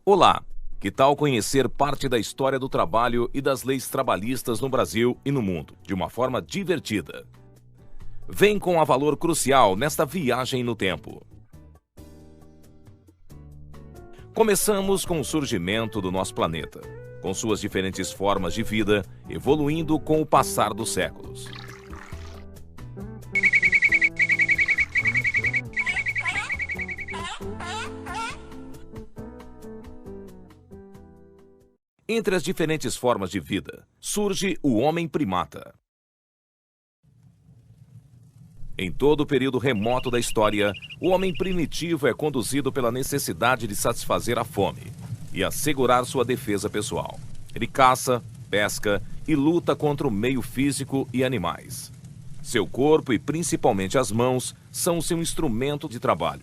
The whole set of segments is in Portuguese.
Olá! Que tal conhecer parte da história do trabalho e das leis trabalhistas no Brasil e no mundo, de uma forma divertida? Vem com a Valor Crucial nesta viagem no tempo. Começamos com o surgimento do nosso planeta, com suas diferentes formas de vida, evoluindo com o passar dos séculos. Entre as diferentes formas de vida, surge o homem primata. Em todo o período remoto da história, o homem primitivo é conduzido pela necessidade de satisfazer a fome e assegurar sua defesa pessoal. Ele caça, pesca e luta contra o meio físico e animais. Seu corpo e principalmente as mãos são seu instrumento de trabalho.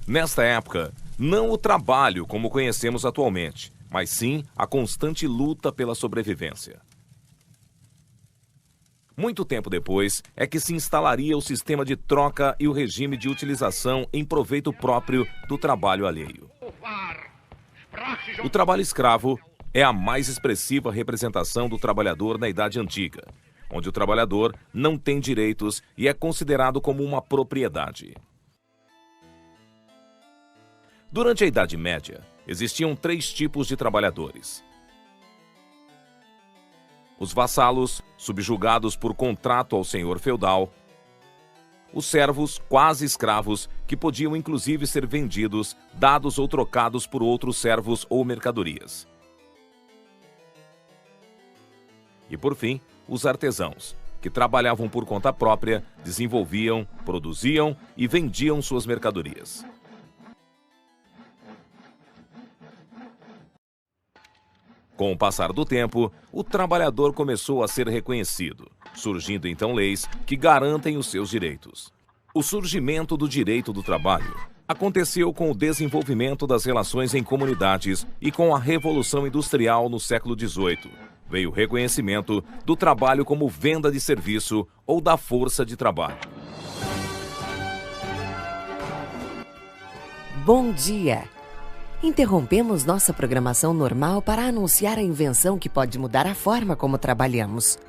Nesta época, não o trabalho como conhecemos atualmente, mas sim a constante luta pela sobrevivência. Muito tempo depois é que se instalaria o sistema de troca e o regime de utilização em proveito próprio do trabalho alheio. O trabalho escravo é a mais expressiva representação do trabalhador na Idade Antiga, onde o trabalhador não tem direitos e é considerado como uma propriedade. Durante a Idade Média, existiam 3 tipos de trabalhadores. Os vassalos, subjugados por contrato ao senhor feudal. Os servos, quase escravos, que podiam inclusive ser vendidos, dados ou trocados por outros servos ou mercadorias. E por fim, os artesãos, que trabalhavam por conta própria, desenvolviam, produziam e vendiam suas mercadorias. Com o passar do tempo, o trabalhador começou a ser reconhecido, surgindo então leis que garantem os seus direitos. O surgimento do direito do trabalho aconteceu com o desenvolvimento das relações em comunidades e com a Revolução Industrial no século XVIII. Veio o reconhecimento do trabalho como venda de serviço ou da força de trabalho. Bom dia! Interrompemos nossa programação normal para anunciar a invenção que pode mudar a forma como trabalhamos.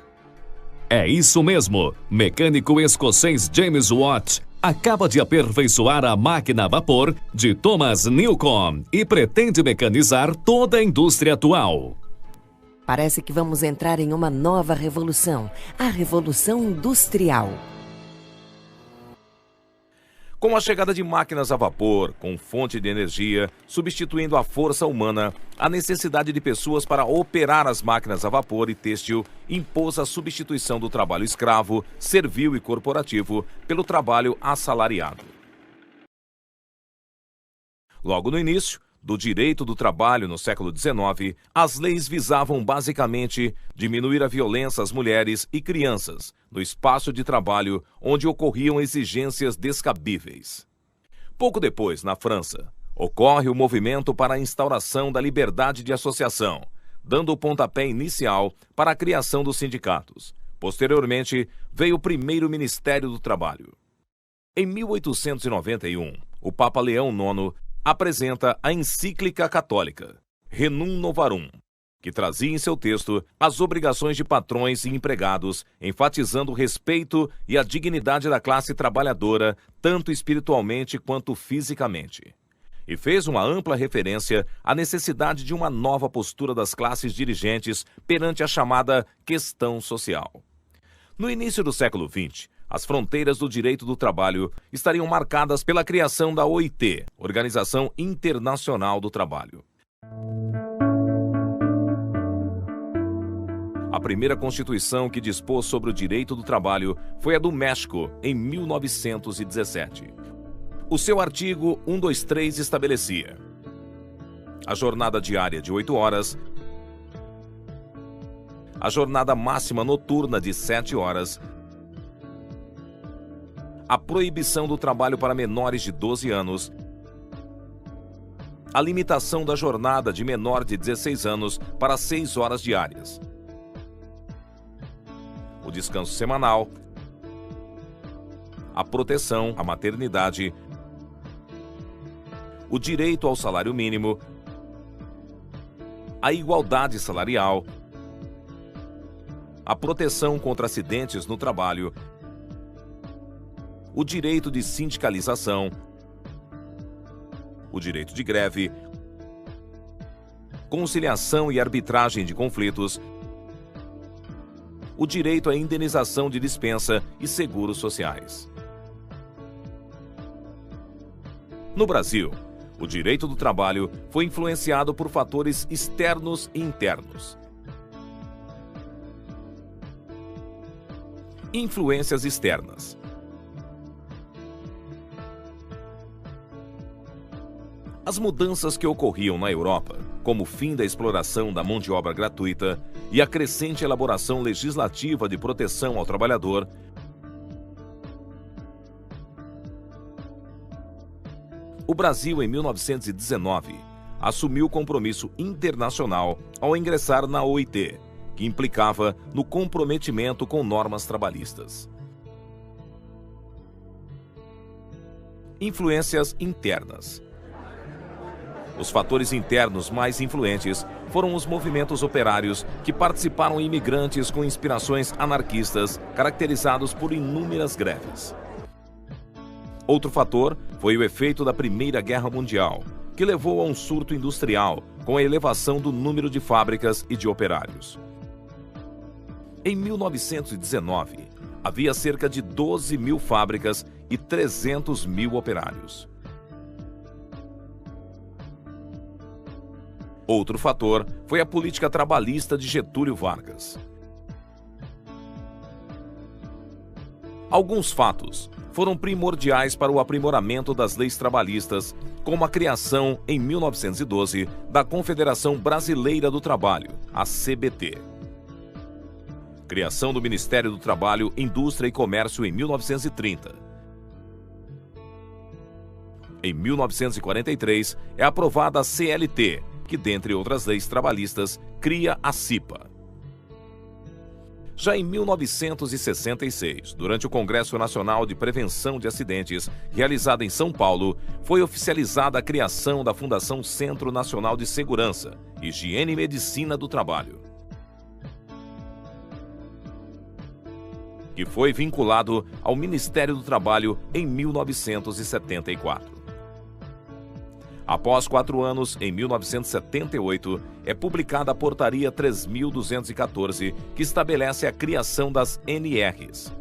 É isso mesmo! Mecânico escocês James Watt acaba de aperfeiçoar a máquina a vapor de Thomas Newcomb e pretende mecanizar toda a indústria atual. Parece que vamos entrar em uma nova revolução, a Revolução Industrial. Com a chegada de máquinas a vapor, com fonte de energia, substituindo a força humana, a necessidade de pessoas para operar as máquinas a vapor e têxtil impôs a substituição do trabalho escravo, servil e corporativo pelo trabalho assalariado. Logo no início do direito do trabalho no século XIX, as leis visavam basicamente diminuir a violência às mulheres e crianças no espaço de trabalho onde ocorriam exigências descabíveis. Pouco depois, na França, ocorre o movimento para a instauração da liberdade de associação, dando o pontapé inicial para a criação dos sindicatos. Posteriormente, veio o primeiro Ministério do Trabalho. Em 1891, o Papa Leão IX apresenta a encíclica católica Rerum Novarum, que trazia em seu texto as obrigações de patrões e empregados, enfatizando o respeito e a dignidade da classe trabalhadora, tanto espiritualmente quanto fisicamente. E fez uma ampla referência à necessidade de uma nova postura das classes dirigentes perante a chamada questão social. No início do século XX, as fronteiras do direito do trabalho estariam marcadas pela criação da OIT, Organização Internacional do Trabalho. A primeira constituição que dispôs sobre o direito do trabalho foi a do México, em 1917. O seu artigo 123 estabelecia a jornada diária de 8 horas, a jornada máxima noturna de 7 horas, a proibição do trabalho para menores de 12 anos, a limitação da jornada de menor de 16 anos para 6 horas diárias, o descanso semanal, a proteção à maternidade, o direito ao salário mínimo, a igualdade salarial, a proteção contra acidentes no trabalho, o direito de sindicalização, o direito de greve, conciliação e arbitragem de conflitos, o direito à indenização de dispensa e seguros sociais. No Brasil, o direito do trabalho foi influenciado por fatores externos e internos. Influências externas. As mudanças que ocorriam na Europa, como o fim da exploração da mão de obra gratuita e a crescente elaboração legislativa de proteção ao trabalhador, o Brasil, em 1919, assumiu compromisso internacional ao ingressar na OIT, que implicava no comprometimento com normas trabalhistas. Influências internas. Os fatores internos mais influentes foram os movimentos operários que participaram imigrantes com inspirações anarquistas, caracterizados por inúmeras greves. Outro fator foi o efeito da Primeira Guerra Mundial, que levou a um surto industrial com a elevação do número de fábricas e de operários. Em 1919, havia cerca de 12 mil fábricas e 300 mil operários. Outro fator foi a política trabalhista de Getúlio Vargas. Alguns fatos foram primordiais para o aprimoramento das leis trabalhistas, como a criação, em 1912, da Confederação Brasileira do Trabalho, a CBT. Criação do Ministério do Trabalho, Indústria e Comércio em 1930. Em 1943, é aprovada a CLT, que, dentre outras leis trabalhistas, cria a CIPA. Já em 1966, durante o Congresso Nacional de Prevenção de Acidentes, realizado em São Paulo, foi oficializada a criação da Fundação Centro Nacional de Segurança, Higiene e Medicina do Trabalho, que foi vinculado ao Ministério do Trabalho em 1974. Após 4 anos, em 1978, é publicada a Portaria 3.214, que estabelece a criação das NRs.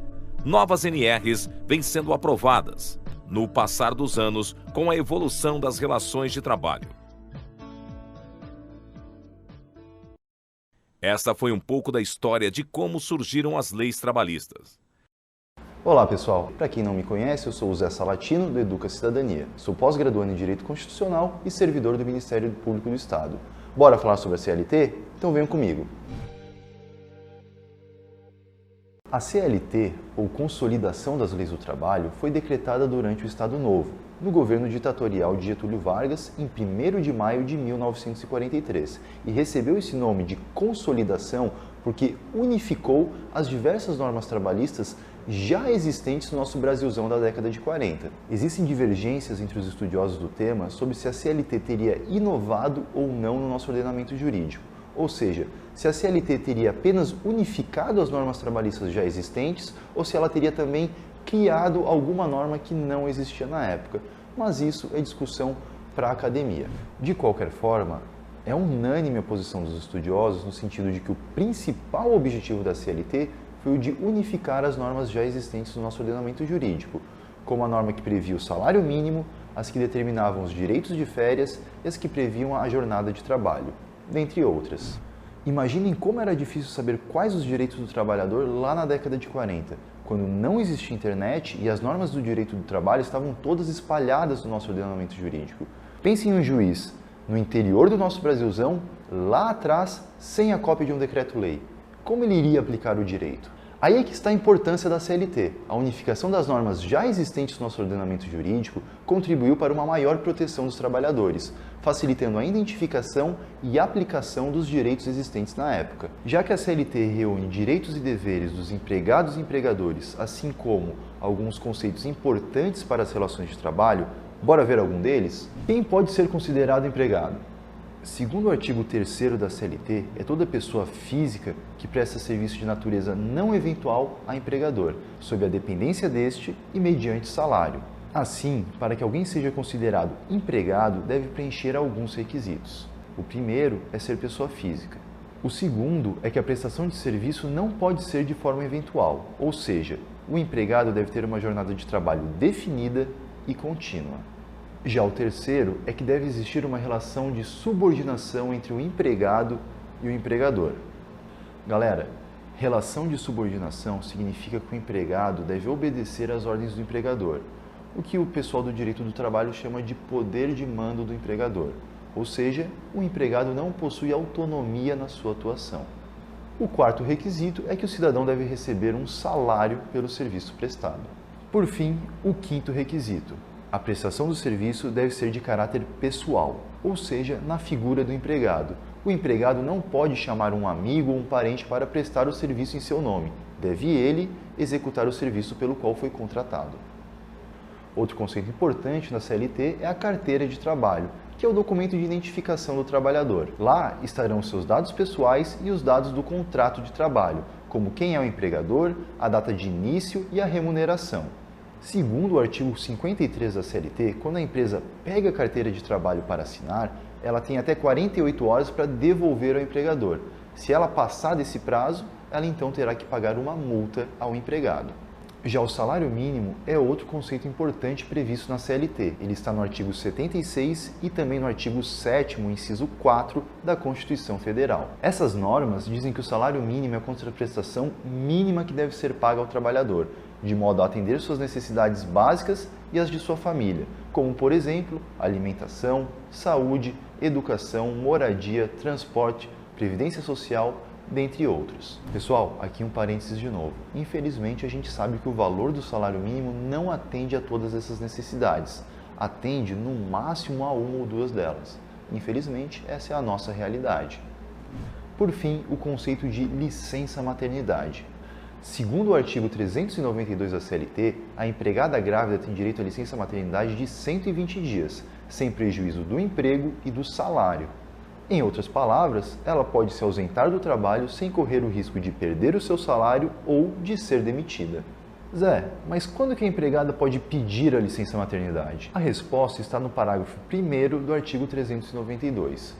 Novas NRs vêm sendo aprovadas, no passar dos anos, com a evolução das relações de trabalho. Esta foi um pouco da história de como surgiram as leis trabalhistas. Olá pessoal, para quem não me conhece, eu sou o Zé Salatino, do Educa Cidadania. Sou pós-graduando em Direito Constitucional e servidor do Ministério Público do Estado. Bora falar sobre a CLT? Então venham comigo. A CLT, ou Consolidação das Leis do Trabalho, foi decretada durante o Estado Novo, no governo ditatorial de Getúlio Vargas, em 1º de maio de 1943, e recebeu esse nome de consolidação porque unificou as diversas normas trabalhistas já existentes no nosso Brasilzão da década de 40. Existem divergências entre os estudiosos do tema sobre se a CLT teria inovado ou não no nosso ordenamento jurídico. Ou seja, se a CLT teria apenas unificado as normas trabalhistas já existentes ou se ela teria também criado alguma norma que não existia na época. Mas isso é discussão para a academia. De qualquer forma, é unânime a posição dos estudiosos no sentido de que o principal objetivo da CLT foi o de unificar as normas já existentes no nosso ordenamento jurídico, como a norma que previa o salário mínimo, as que determinavam os direitos de férias e as que previam a jornada de trabalho, dentre outras. Imaginem como era difícil saber quais os direitos do trabalhador lá na década de 40, quando não existia internet e as normas do direito do trabalho estavam todas espalhadas no nosso ordenamento jurídico. Pense em um juiz no interior do nosso Brasilzão, lá atrás, sem a cópia de um decreto-lei. Como ele iria aplicar o direito? Aí é que está a importância da CLT. A unificação das normas já existentes no nosso ordenamento jurídico contribuiu para uma maior proteção dos trabalhadores, facilitando a identificação e aplicação dos direitos existentes na época. Já que a CLT reúne direitos e deveres dos empregados e empregadores, assim como alguns conceitos importantes para as relações de trabalho, bora ver algum deles? Quem pode ser considerado empregado? Segundo o artigo 3º da CLT, é toda pessoa física que presta serviço de natureza não eventual a empregador, sob a dependência deste e mediante salário. Assim, para que alguém seja considerado empregado, deve preencher alguns requisitos. O primeiro é ser pessoa física. O segundo é que a prestação de serviço não pode ser de forma eventual, ou seja, o empregado deve ter uma jornada de trabalho definida e contínua. Já o terceiro é que deve existir uma relação de subordinação entre o empregado e o empregador. Galera, relação de subordinação significa que o empregado deve obedecer às ordens do empregador, o que o pessoal do direito do trabalho chama de poder de mando do empregador, ou seja, o empregado não possui autonomia na sua atuação. O quarto requisito é que o cidadão deve receber um salário pelo serviço prestado. Por fim, o quinto requisito. A prestação do serviço deve ser de caráter pessoal, ou seja, na figura do empregado. O empregado não pode chamar um amigo ou um parente para prestar o serviço em seu nome. Deve ele executar o serviço pelo qual foi contratado. Outro conceito importante na CLT é a carteira de trabalho, que é o documento de identificação do trabalhador. Lá estarão seus dados pessoais e os dados do contrato de trabalho, como quem é o empregador, a data de início e a remuneração. Segundo o artigo 53 da CLT, quando a empresa pega a carteira de trabalho para assinar, ela tem até 48 horas para devolver ao empregador. Se ela passar desse prazo, ela então terá que pagar uma multa ao empregado. Já o salário mínimo é outro conceito importante previsto na CLT. Ele está no artigo 76 e também no artigo 7º, inciso 4 da Constituição Federal. Essas normas dizem que o salário mínimo é a contraprestação mínima que deve ser paga ao trabalhador, de modo a atender suas necessidades básicas e as de sua família, como, por exemplo, alimentação, saúde, educação, moradia, transporte, previdência social, dentre outros. Pessoal, aqui um parênteses de novo. Infelizmente, a gente sabe que o valor do salário mínimo não atende a todas essas necessidades. Atende, no máximo, a uma ou duas delas. Infelizmente, essa é a nossa realidade. Por fim, o conceito de licença maternidade. Segundo o artigo 392 da CLT, a empregada grávida tem direito à licença maternidade de 120 dias, sem prejuízo do emprego e do salário. Em outras palavras, ela pode se ausentar do trabalho sem correr o risco de perder o seu salário ou de ser demitida. Zé, mas quando que a empregada pode pedir a licença maternidade? A resposta está no parágrafo 1º do artigo 392.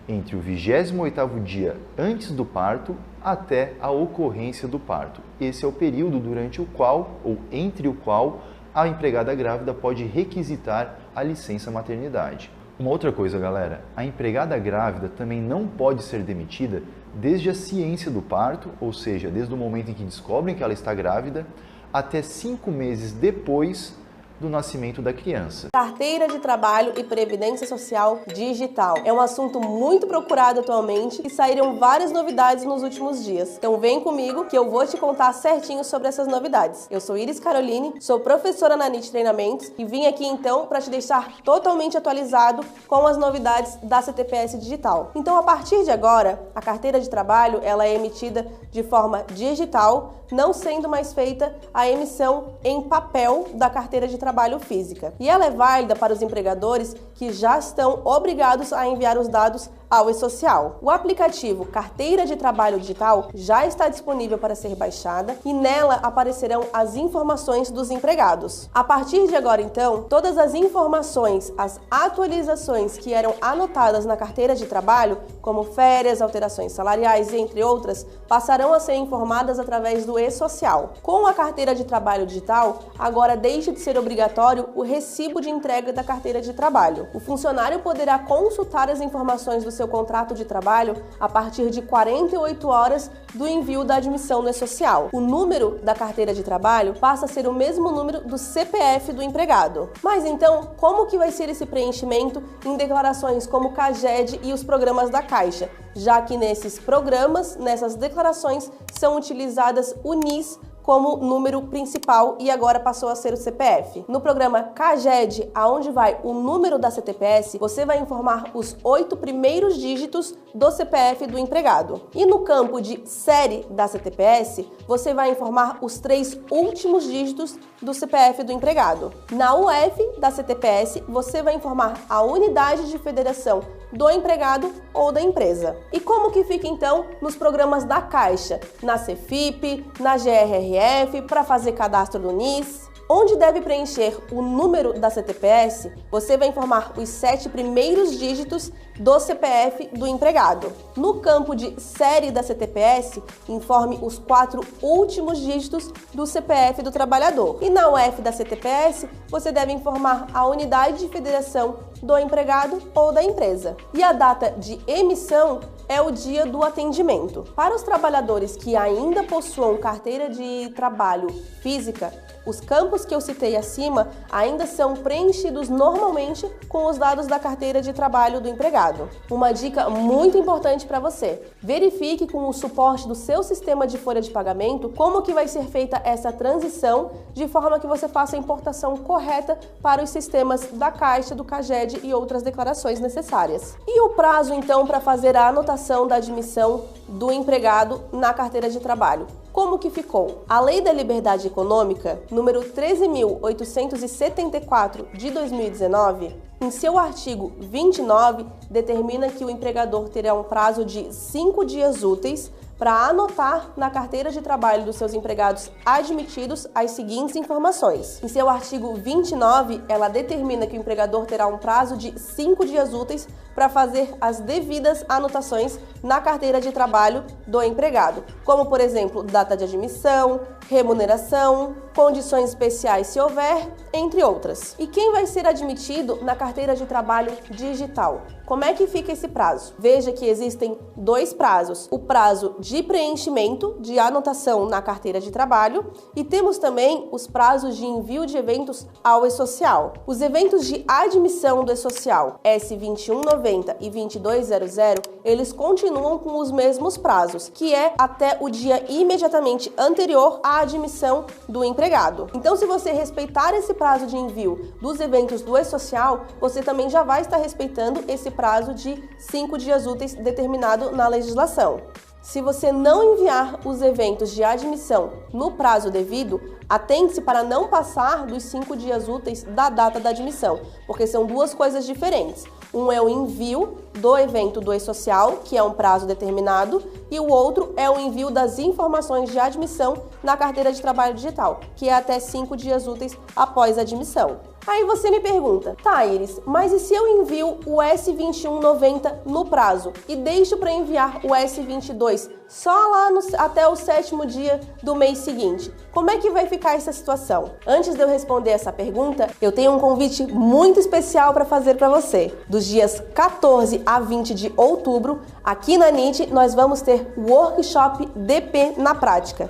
Entre o 28º dia antes do parto até a ocorrência do parto. Esse é o período durante o qual, ou entre o qual, a empregada grávida pode requisitar a licença maternidade. Uma outra coisa, galera, a empregada grávida também não pode ser demitida desde a ciência do parto, ou seja, desde o momento em que descobrem que ela está grávida, até 5 meses depois do nascimento da criança. Carteira de Trabalho e Previdência Social Digital. É um assunto muito procurado atualmente e saíram várias novidades nos últimos dias. Então vem comigo que eu vou te contar certinho sobre essas novidades. Eu sou Iris Caroline, sou professora na NIT Treinamentos e vim aqui então para te deixar totalmente atualizado com as novidades da CTPS Digital. Então a partir de agora, a Carteira de Trabalho ela é emitida de forma digital, não sendo mais feita a emissão em papel da Carteira de Trabalho física. E ela é válida para os empregadores que já estão obrigados a enviar os dados ao e-social. O aplicativo Carteira de Trabalho Digital já está disponível para ser baixada e nela aparecerão as informações dos empregados. A partir de agora, então, todas as informações, as atualizações que eram anotadas na Carteira de Trabalho, como férias, alterações salariais, entre outras, passarão a ser informadas através do e-social. Com a Carteira de Trabalho Digital, agora deixa de ser obrigatório o recibo de entrega da Carteira de Trabalho. O funcionário poderá consultar as informações do seu contrato de trabalho a partir de 48 horas do envio da admissão no e-social. O número da carteira de trabalho passa a ser o mesmo número do CPF do empregado. Mas então, como que vai ser esse preenchimento em declarações como CAGED e os programas da Caixa? Já que nesses programas, nessas declarações, são utilizadas o NIS como número principal e agora passou a ser o CPF. No programa CAGED, aonde vai o número da CTPS, você vai informar os 8 primeiros dígitos do CPF do empregado. E no campo de série da CTPS, você vai informar os 3 últimos dígitos do CPF do empregado. Na UF da CTPS, você vai informar a unidade de federação do empregado ou da empresa. E como que fica então nos programas da Caixa, na Cefip, na GRRF, para fazer cadastro do NIS? Onde deve preencher o número da CTPS, você vai informar os 7 primeiros dígitos do CPF do empregado. No campo de série da CTPS, informe os 4 últimos dígitos do CPF do trabalhador. E na UF da CTPS, você deve informar a unidade de federação do empregado ou da empresa. E a data de emissão é o dia do atendimento. Para os trabalhadores que ainda possuam carteira de trabalho física, os campos que eu citei acima ainda são preenchidos normalmente com os dados da carteira de trabalho do empregado. Uma dica muito importante para você: verifique com o suporte do seu sistema de folha de pagamento como que vai ser feita essa transição, de forma que você faça a importação correta para os sistemas da Caixa, do CAGED e outras declarações necessárias. E o prazo então para fazer a anotação da admissão do empregado na carteira de trabalho? Como que ficou? A Lei da Liberdade Econômica, número 13.874 de 2019, em seu artigo 29, determina que o empregador terá um prazo de 5 dias úteis para anotar na carteira de trabalho dos seus empregados admitidos as seguintes informações. Em seu artigo 29, ela determina que o empregador terá um prazo de 5 dias úteis para fazer as devidas anotações na carteira de trabalho do empregado, como, por exemplo, data de admissão, remuneração, condições especiais se houver, entre outras. E quem vai ser admitido na carteira de trabalho digital? Como é que fica esse prazo? Veja que existem 2 prazos: o prazo de preenchimento de anotação na carteira de trabalho e temos também os prazos de envio de eventos ao e-social. Os eventos de admissão do e-social S2190 e 2200, eles continuam com os mesmos prazos, que é até o dia imediatamente anterior à admissão do empregado. Então, se você respeitar esse prazo de envio dos eventos do e-social, você também já vai estar respeitando esse prazo de 5 dias úteis determinado na legislação. Se você não enviar os eventos de admissão no prazo devido, atente-se para não passar dos 5 dias úteis da data da admissão, porque são 2 coisas diferentes. Um é o envio do evento do e-social, que é um prazo determinado, e o outro é o envio das informações de admissão na carteira de trabalho digital, que é até 5 dias úteis após a admissão. Aí você me pergunta: tá, Iris, mas e se eu envio o S2190 no prazo e deixo para enviar o S22 só lá até o 7º dia do mês seguinte? Como é que vai ficar essa situação? Antes de eu responder essa pergunta, eu tenho um convite muito especial para fazer para você. Dos dias 14 a 20 de outubro, aqui na NIT, nós vamos ter o Workshop DP na prática.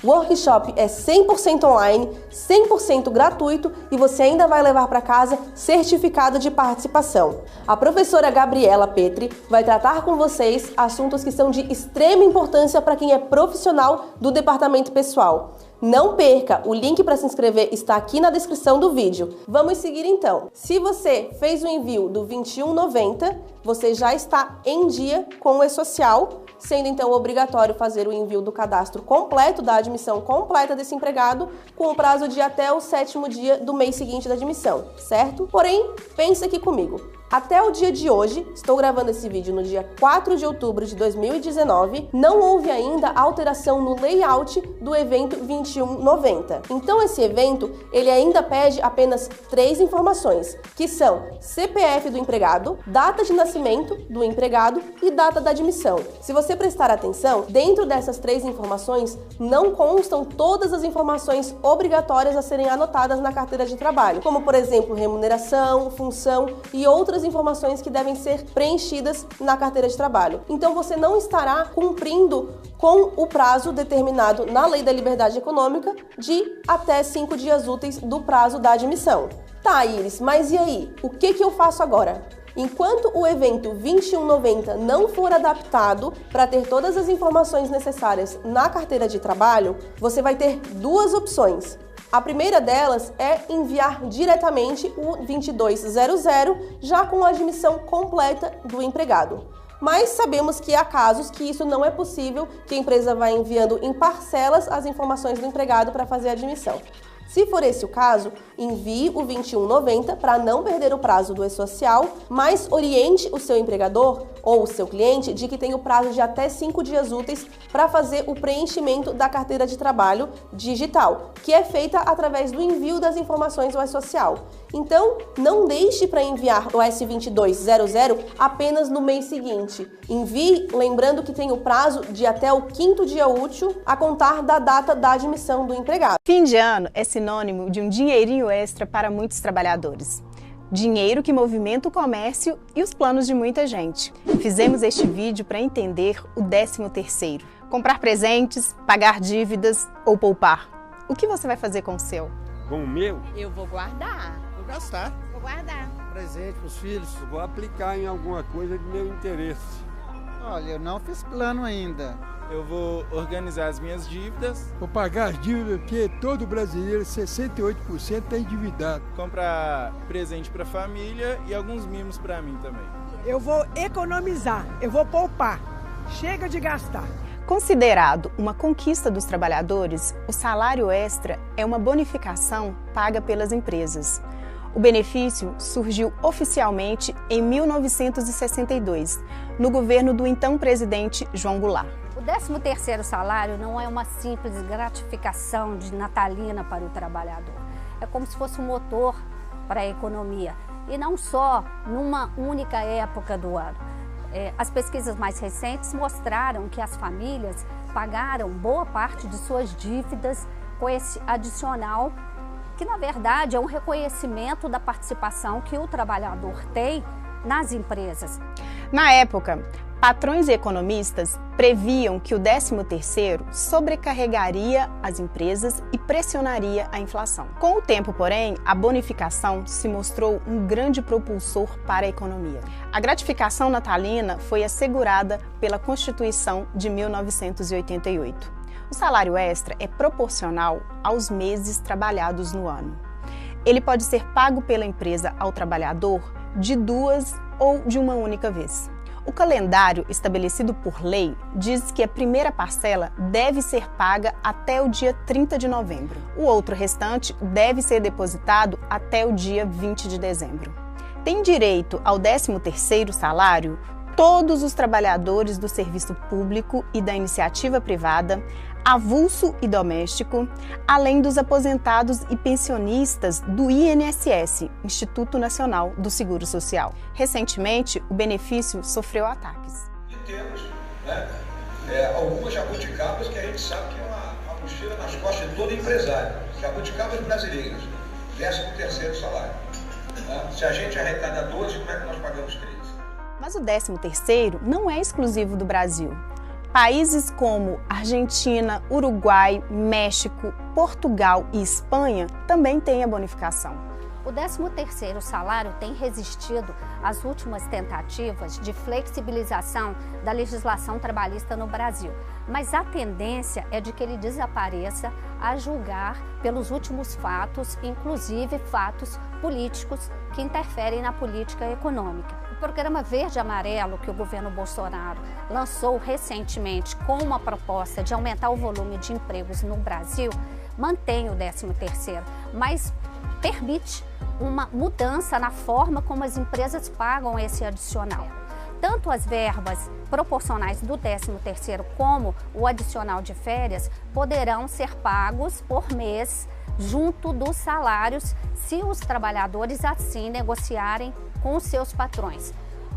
O workshop é 100% online, 100% gratuito e você ainda vai levar para casa certificado de participação. A professora Gabriela Petri vai tratar com vocês assuntos que são de extrema importância para quem é profissional do departamento pessoal. Não perca, o link para se inscrever está aqui na descrição do vídeo. Vamos seguir então. Se você fez o envio do 2190, você já está em dia com o e-social, sendo então obrigatório fazer o envio do cadastro completo, da admissão completa desse empregado, com o prazo de até o 7º dia do mês seguinte da admissão, certo? Porém, pense aqui comigo. Até o dia de hoje, estou gravando esse vídeo no dia 4 de outubro de 2019, não houve ainda alteração no layout do evento 2190. Então esse evento, ele ainda pede apenas 3 informações, que são CPF do empregado, data de nascimento do empregado e data da admissão. Se você prestar atenção, dentro dessas 3 informações não constam todas as informações obrigatórias a serem anotadas na carteira de trabalho, como por exemplo remuneração, função e outras informações que devem ser preenchidas na carteira de trabalho. Então você não estará cumprindo com o prazo determinado na Lei da Liberdade Econômica de até 5 dias úteis do prazo da admissão. Tá, Iris, mas e aí? O que eu faço agora? Enquanto o evento 2190 não for adaptado para ter todas as informações necessárias na carteira de trabalho, você vai ter 2 opções. A primeira delas é enviar diretamente o 2200 já com a admissão completa do empregado. Mas sabemos que há casos que isso não é possível, que a empresa vai enviando em parcelas as informações do empregado para fazer a admissão. Se for esse o caso, envie o 2190 para não perder o prazo do e-social, mas oriente o seu empregador ou o seu cliente de que tem o prazo de até 5 dias úteis para fazer o preenchimento da carteira de trabalho digital, que é feita através do envio das informações ao e-social. Então, não deixe para enviar o S2200 apenas no mês seguinte. Envie lembrando que tem o prazo de até o 5º dia útil a contar da data da admissão do empregado. Fim de ano é sinônimo de um dinheirinho extra para muitos trabalhadores. Dinheiro que movimenta o comércio e os planos de muita gente. Fizemos este vídeo para entender o 13º. Comprar presentes, pagar dívidas ou poupar. O que você vai fazer com o seu? Com o meu? Eu vou guardar. Vou gastar. Vou guardar. Presente para os filhos. Vou aplicar em alguma coisa de meu interesse. Olha, eu não fiz plano ainda. Eu vou organizar as minhas dívidas. Vou pagar as dívidas, porque todo brasileiro, 68% está endividado. Comprar presente para a família e alguns mimos para mim também. Eu vou economizar, eu vou poupar. Chega de gastar. Considerado uma conquista dos trabalhadores, o salário extra é uma bonificação paga pelas empresas. O benefício surgiu oficialmente em 1962, no governo do então presidente João Goulart. O 13º salário não é uma simples gratificação de natalina para o trabalhador. É como se fosse um motor para a economia, e não só numa única época do ano. As pesquisas mais recentes mostraram que as famílias pagaram boa parte de suas dívidas com esse adicional, que na verdade é um reconhecimento da participação que o trabalhador tem nas empresas. Na época, patrões e economistas previam que o 13º sobrecarregaria as empresas e pressionaria a inflação. Com o tempo, porém, a bonificação se mostrou um grande propulsor para a economia. A gratificação natalina foi assegurada pela Constituição de 1988. O salário extra é proporcional aos meses trabalhados no ano. Ele pode ser pago pela empresa ao trabalhador de 2 ou de uma única vez. O calendário estabelecido por lei diz que a primeira parcela deve ser paga até o dia 30 de novembro. O outro restante deve ser depositado até o dia 20 de dezembro. Tem direito ao 13º salário todos os trabalhadores do serviço público e da iniciativa privada, avulso e doméstico, além dos aposentados e pensionistas do INSS, Instituto Nacional do Seguro Social. Recentemente, o benefício sofreu ataques. E temos algumas jabuticabas que a gente sabe que é uma mochila nas costas de todo empresário. Jabuticabas brasileiras, 13º salário. Se a gente arrecada 12, como é que nós pagamos 13? Mas o 13º não é exclusivo do Brasil. Países como Argentina, Uruguai, México, Portugal e Espanha também têm a bonificação. O 13º salário tem resistido às últimas tentativas de flexibilização da legislação trabalhista no Brasil, mas a tendência é de que ele desapareça a julgar pelos últimos fatos, inclusive fatos políticos que interferem na política econômica. O programa Verde Amarelo, que o governo Bolsonaro lançou recentemente com uma proposta de aumentar o volume de empregos no Brasil, mantém o 13º, mas permite uma mudança na forma como as empresas pagam esse adicional. Tanto as verbas proporcionais do 13º como o adicional de férias poderão ser pagos por mês junto dos salários, se os trabalhadores assim negociarem com os seus patrões.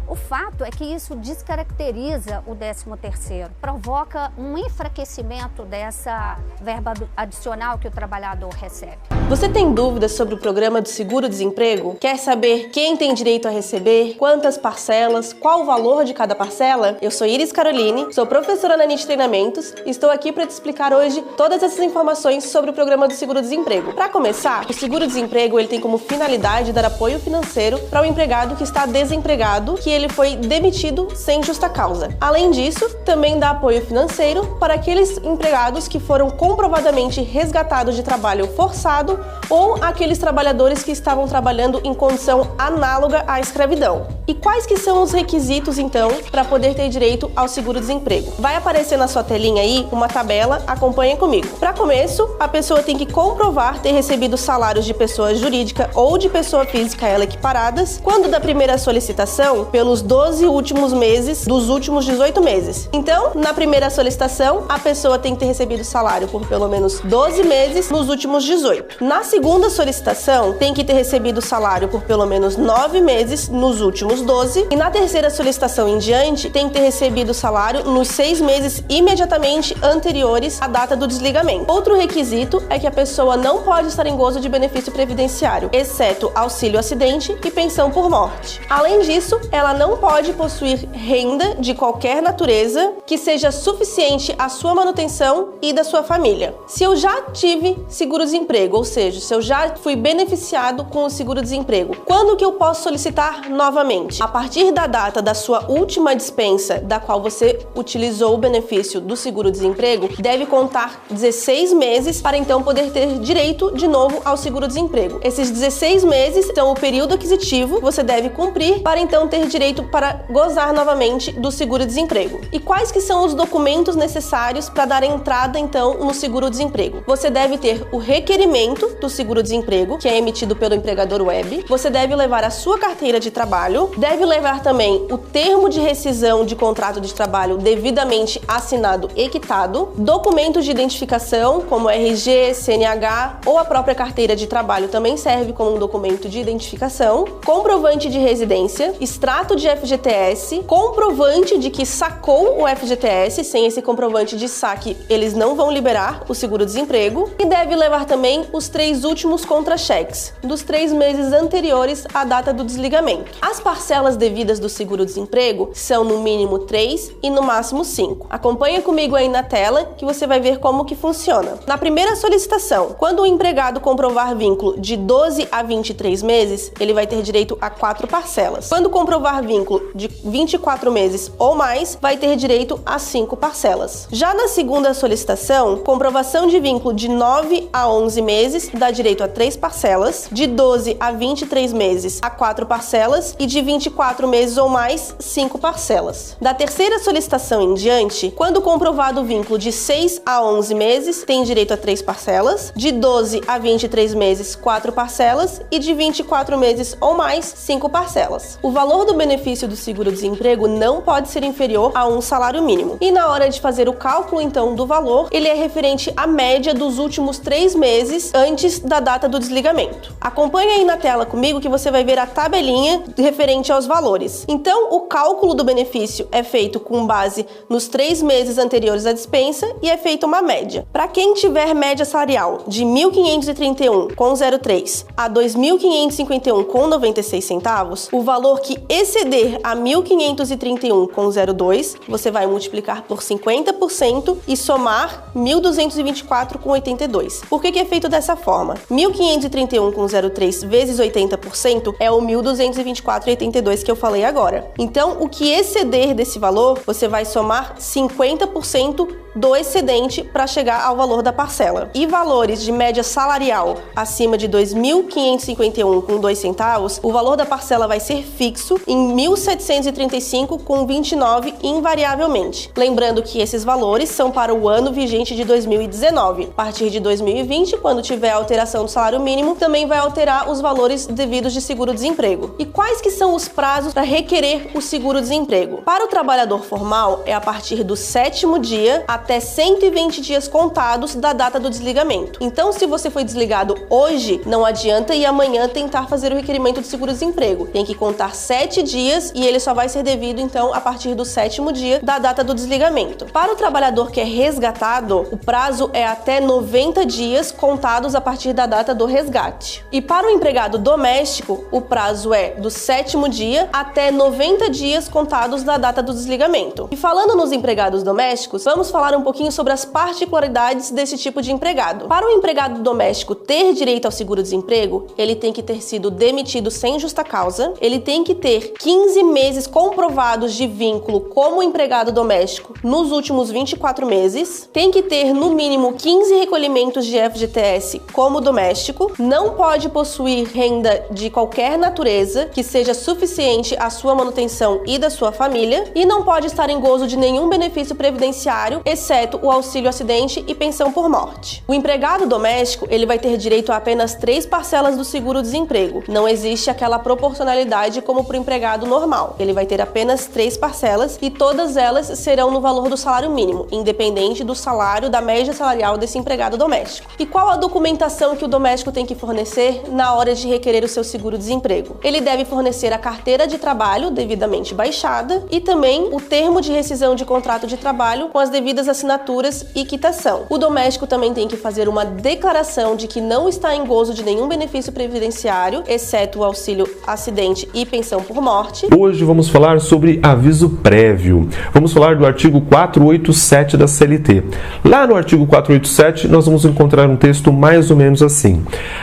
O fato é que isso descaracteriza o 13º, provoca um enfraquecimento dessa verba adicional que o trabalhador recebe. Você tem dúvidas sobre o programa do seguro-desemprego? Quer saber quem tem direito a receber, quantas parcelas, qual o valor de cada parcela? Eu sou Iris Caroline, sou professora na NIT Treinamentos e estou aqui para te explicar hoje todas essas informações sobre o programa do seguro-desemprego. Para começar, o seguro-desemprego ele tem como finalidade dar apoio financeiro para o empregado que está desempregado, que ele foi demitido sem justa causa. Além disso, também dá apoio financeiro para aqueles empregados que foram comprovadamente resgatados de trabalho forçado ou aqueles trabalhadores que estavam trabalhando em condição análoga à escravidão. E quais que são os requisitos, então, para poder ter direito ao seguro-desemprego? Vai aparecer na sua telinha aí uma tabela, acompanha comigo. Para começo, a pessoa tem que comprovar ter recebido salários de pessoa jurídica ou de pessoa física ela equiparadas, quando da primeira solicitação, pelos 12 últimos meses dos últimos 18 meses. Então, na primeira solicitação, a pessoa tem que ter recebido salário por pelo menos 12 meses nos últimos 18. Na segunda solicitação, tem que ter recebido salário por pelo menos 9 meses nos últimos 12. E na terceira solicitação em diante, tem que ter recebido salário nos 6 meses imediatamente anteriores à data do desligamento. Outro requisito é que a pessoa não pode estar em gozo de benefício previdenciário, exceto auxílio acidente e pensão por morte. Além disso, ela não pode possuir renda de qualquer natureza que seja suficiente à sua manutenção e da sua família. Se eu já tive seguro-desemprego, ou seja, se eu já fui beneficiado com o seguro-desemprego, quando que eu posso solicitar novamente? A partir da data da sua última dispensa, da qual você utilizou o benefício do seguro-desemprego, deve contar 16 meses para então poder ter direito de novo ao seguro-desemprego. Esses 16 meses são o período aquisitivo que você deve cumprir para então ter direito para gozar novamente do seguro-desemprego. E quais que são os documentos necessários para dar entrada então no seguro-desemprego? Você deve ter o requerimento do seguro-desemprego, que é emitido pelo empregador web. Você deve levar a sua carteira de trabalho, deve levar também o termo de rescisão de contrato de trabalho devidamente assinado e quitado, documentos de identificação como RG, CNH ou a própria carteira de trabalho também serve como um documento de identificação, comprovante de residência, extrato de FGTS, comprovante de que sacou o FGTS. Sem esse comprovante de saque, eles não vão liberar o seguro-desemprego, e deve levar também os 3 últimos contra-cheques dos 3 meses anteriores à data do desligamento. As parcelas devidas do seguro-desemprego são no mínimo 3 e no máximo 5. Acompanha comigo aí na tela que você vai ver como que funciona. Na primeira solicitação, quando o empregado comprovar vínculo de 12 a 23 meses, ele vai ter direito a 4 parcelas. Quando comprovar vínculo de 24 meses ou mais, vai ter direito a 5 parcelas. Já na segunda solicitação, comprovação de vínculo de 9 a 11 meses dá direito a 3 parcelas, de 12 a 23 meses a 4 parcelas e de 24 meses ou mais, 5 parcelas. Da terceira solicitação em diante, quando comprovado o vínculo de 6 a 11 meses, tem direito a 3 parcelas, de 12 a 23 meses, 4 parcelas e de 24 meses ou mais, 5 parcelas. O valor do benefício do seguro-desemprego não pode ser inferior a um salário mínimo. E na hora de fazer o cálculo, então, do valor, ele é referente à média dos últimos 3 meses antes da data do desligamento. Acompanha aí na tela comigo que você vai ver a tabelinha referente aos valores. Então, o cálculo do benefício é feito com base nos 3 meses anteriores à dispensa e é feita uma média. Para quem tiver média salarial de R$ 1.531,03 a R$ 2.551,96, o valor que exceder a R$ 1.531,02, você vai multiplicar por 50% e somar R$ 1.224,82. Por que é feito dessa forma? R$ 1.531,03 vezes 80% é o R$ 1.224,82 que eu falei agora. Então, o que exceder desse valor, você vai somar 50% do excedente para chegar ao valor da parcela. E valores de média salarial acima de R$ 2.551,02, o valor da parcela vai ser fixo em R$ 1.735,29 invariavelmente. Lembrando que esses valores são para o ano vigente de 2019. A partir de 2020, quando tiver a alteração do salário mínimo, também vai alterar os valores devidos de seguro-desemprego. E quais que são os prazos para requerer o seguro-desemprego? Para o trabalhador formal, é a partir do 7º dia até 120 dias contados da data do desligamento. Então, se você foi desligado hoje, não adianta ir amanhã tentar fazer o requerimento de seguro-desemprego. Tem que contar 7 dias e ele só vai ser devido, então, a partir do 7º dia da data do desligamento. Para o trabalhador que é resgatado, o prazo é até 90 dias contados a partir da data do resgate. E para o empregado doméstico, o prazo é do 7º dia até 90 dias contados da data do desligamento. E falando nos empregados domésticos, vamos falar falar um pouquinho sobre as particularidades desse tipo de empregado. Para o empregado doméstico ter direito ao seguro-desemprego, ele tem que ter sido demitido sem justa causa, ele tem que ter 15 meses comprovados de vínculo como empregado doméstico nos últimos 24 meses, tem que ter no mínimo 15 recolhimentos de FGTS como doméstico, não pode possuir renda de qualquer natureza que seja suficiente à sua manutenção e da sua família, e não pode estar em gozo de nenhum benefício previdenciário, exceto o auxílio acidente e pensão por morte. O empregado doméstico, ele vai ter direito a apenas 3 parcelas do seguro-desemprego. Não existe aquela proporcionalidade como para o empregado normal. Ele vai ter apenas 3 parcelas e todas elas serão no valor do salário mínimo, independente do salário da média salarial desse empregado doméstico. E qual a documentação que o doméstico tem que fornecer na hora de requerer o seu seguro-desemprego? Ele deve fornecer a carteira de trabalho devidamente baixada e também o termo de rescisão de contrato de trabalho com as devidas assinaturas e quitação. O doméstico também tem que fazer uma declaração de que não está em gozo de nenhum benefício previdenciário, exceto o auxílio acidente e pensão por morte. Hoje vamos falar sobre aviso prévio. Vamos falar do artigo 487 da CLT. Lá no artigo 487 nós vamos encontrar um texto mais ou menos assim: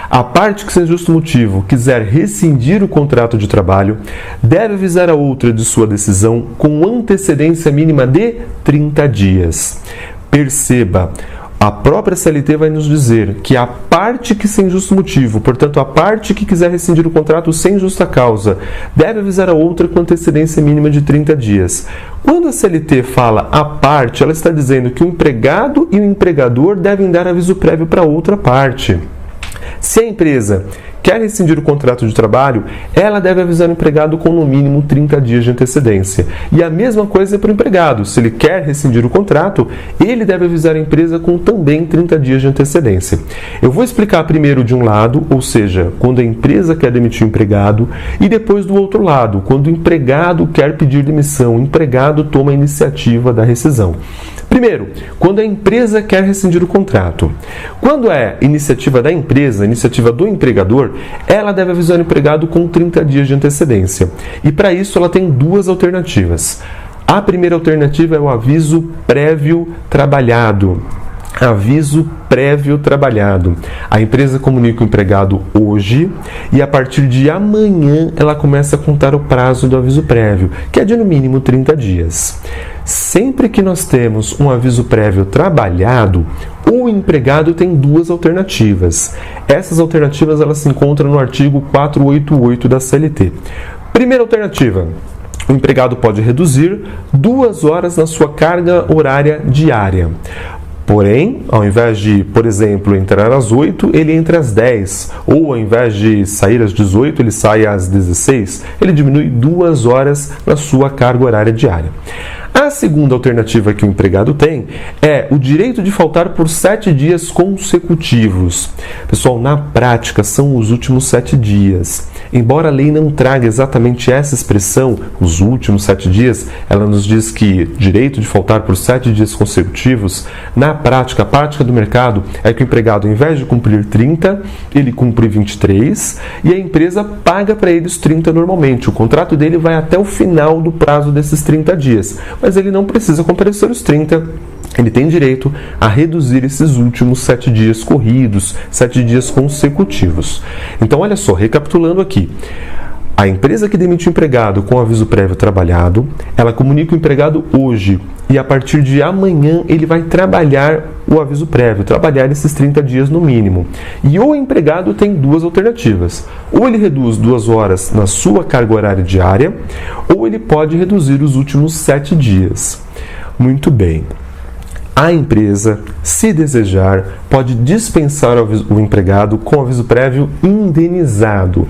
a parte que sem justo motivo quiser rescindir o contrato de trabalho deve avisar a outra de sua decisão com antecedência mínima de 30 dias. Perceba, a própria CLT vai nos dizer que a parte que sem justo motivo, portanto a parte que quiser rescindir o contrato sem justa causa, deve avisar a outra com antecedência mínima de 30 dias. Quando a CLT fala a parte, ela está dizendo que o empregado e o empregador devem dar aviso prévio para a outra parte. Se a empresa quer rescindir o contrato de trabalho, ela deve avisar o empregado com no mínimo 30 dias de antecedência. E a mesma coisa é para o empregado. Se ele quer rescindir o contrato, ele deve avisar a empresa com também 30 dias de antecedência. Eu vou explicar primeiro de um lado, ou seja, quando a empresa quer demitir o empregado, e depois do outro lado, quando o empregado quer pedir demissão, o empregado toma a iniciativa da rescisão. Primeiro, quando a empresa quer rescindir o contrato. Quando é iniciativa da empresa, iniciativa do empregador, ela deve avisar o empregado com 30 dias de antecedência. E para isso ela tem 2 alternativas. A primeira alternativa é o aviso prévio trabalhado. Aviso prévio trabalhado. A empresa comunica o empregado hoje e a partir de amanhã ela começa a contar o prazo do aviso prévio, que é de no mínimo 30 dias. Sempre que nós temos um aviso prévio trabalhado, o empregado tem 2 alternativas. Essas alternativas elas se encontram no artigo 488 da CLT. Primeira alternativa: o empregado pode reduzir 2 horas na sua carga horária diária. Porém, ao invés de, por exemplo, entrar às 8, ele entra às 10. Ou ao invés de sair às 18, ele sai às 16. Ele diminui 2 horas na sua carga horária diária. A segunda alternativa que o empregado tem é o direito de faltar por 7 dias consecutivos. Pessoal, na prática são os últimos 7 dias. Embora a lei não traga exatamente essa expressão, os últimos 7 dias, ela nos diz que direito de faltar por 7 dias consecutivos, na prática, a prática do mercado é que o empregado, ao invés de cumprir 30, ele cumpre 23 e a empresa paga para ele os 30 normalmente. O contrato dele vai até o final do prazo desses 30 dias. Mas ele não precisa comparecer os 30, ele tem direito a reduzir esses últimos 7 dias corridos, 7 dias consecutivos. Então, olha só, recapitulando aqui. A empresa que demite o empregado com aviso prévio trabalhado, ela comunica o empregado hoje e a partir de amanhã ele vai trabalhar o aviso prévio, trabalhar esses 30 dias no mínimo. E o empregado tem 2 alternativas. Ou ele reduz 2 horas na sua carga horária diária, ou ele pode reduzir os últimos 7 dias. Muito bem. A empresa, se desejar, pode dispensar o empregado com aviso prévio indenizado.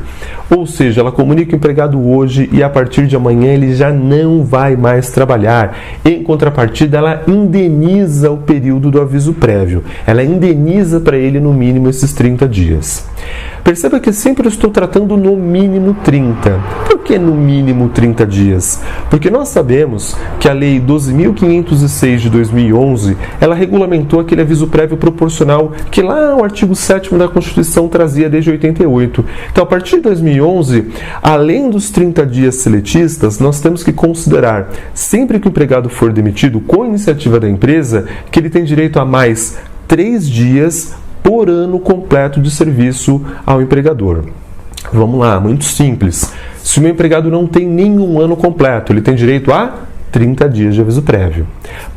Ou seja, ela comunica o empregado hoje e a partir de amanhã ele já não vai mais trabalhar. Em contrapartida, ela indeniza o período do aviso prévio. Ela indeniza para ele no mínimo esses 30 dias. Perceba que sempre eu estou tratando no mínimo 30. Por que no mínimo 30 dias? Porque nós sabemos que a Lei 12.506 de 2011, ela regulamentou aquele aviso prévio proporcional que lá o artigo 7º da Constituição trazia desde 88. Então, a partir de 2011, além dos 30 dias seletistas, nós temos que considerar, sempre que o empregado for demitido com iniciativa da empresa, que ele tem direito a mais 3 dias por ano completo de serviço ao empregador. Vamos lá, muito simples. Se o meu empregado não tem nenhum ano completo, ele tem direito a 30 dias de aviso prévio.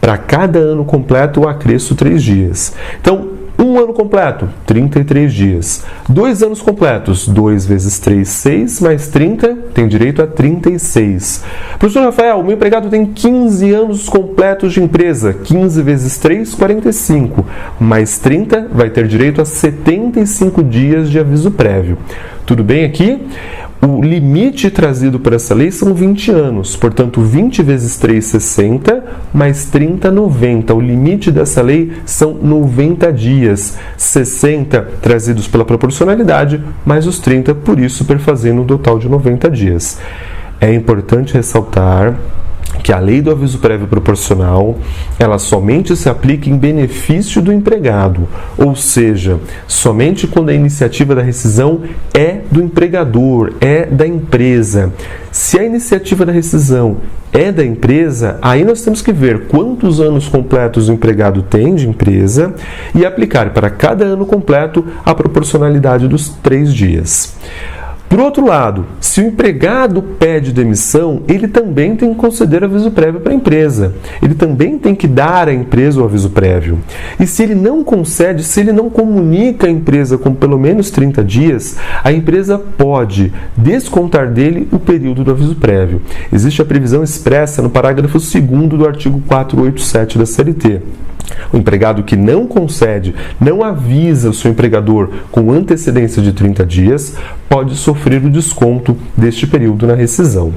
Para cada ano completo, eu acresço 3 dias. Então, 1 ano completo, 33 dias. 2 anos completos, 2 vezes 3, 6, mais 30, tem direito a 36. Professor Rafael, o meu empregado tem 15 anos completos de empresa. 15 vezes 3, 45. Mais 30, vai ter direito a 75 dias de aviso prévio. Tudo bem aqui? O limite trazido por essa lei são 20 anos, portanto 20 vezes 3, 60, mais 30, 90. O limite dessa lei são 90 dias, 60 trazidos pela proporcionalidade, mais os 30, por isso perfazendo um total de 90 dias. É importante ressaltar que a lei do aviso prévio proporcional, ela somente se aplica em benefício do empregado, ou seja, somente quando a iniciativa da rescisão é do empregador, é da empresa. Se a iniciativa da rescisão é da empresa, aí nós temos que ver quantos anos completos o empregado tem de empresa e aplicar para cada ano completo a proporcionalidade dos 3 dias. Por outro lado, se o empregado pede demissão, ele também tem que conceder aviso prévio para a empresa. Ele também tem que dar à empresa o aviso prévio. E se ele não concede, se ele não comunica à empresa com pelo menos 30 dias, a empresa pode descontar dele o período do aviso prévio. Existe a previsão expressa no parágrafo 2º do artigo 487 da CLT. O empregado que não concede, não avisa o seu empregador com antecedência de 30 dias, pode sofrer o desconto deste período na rescisão.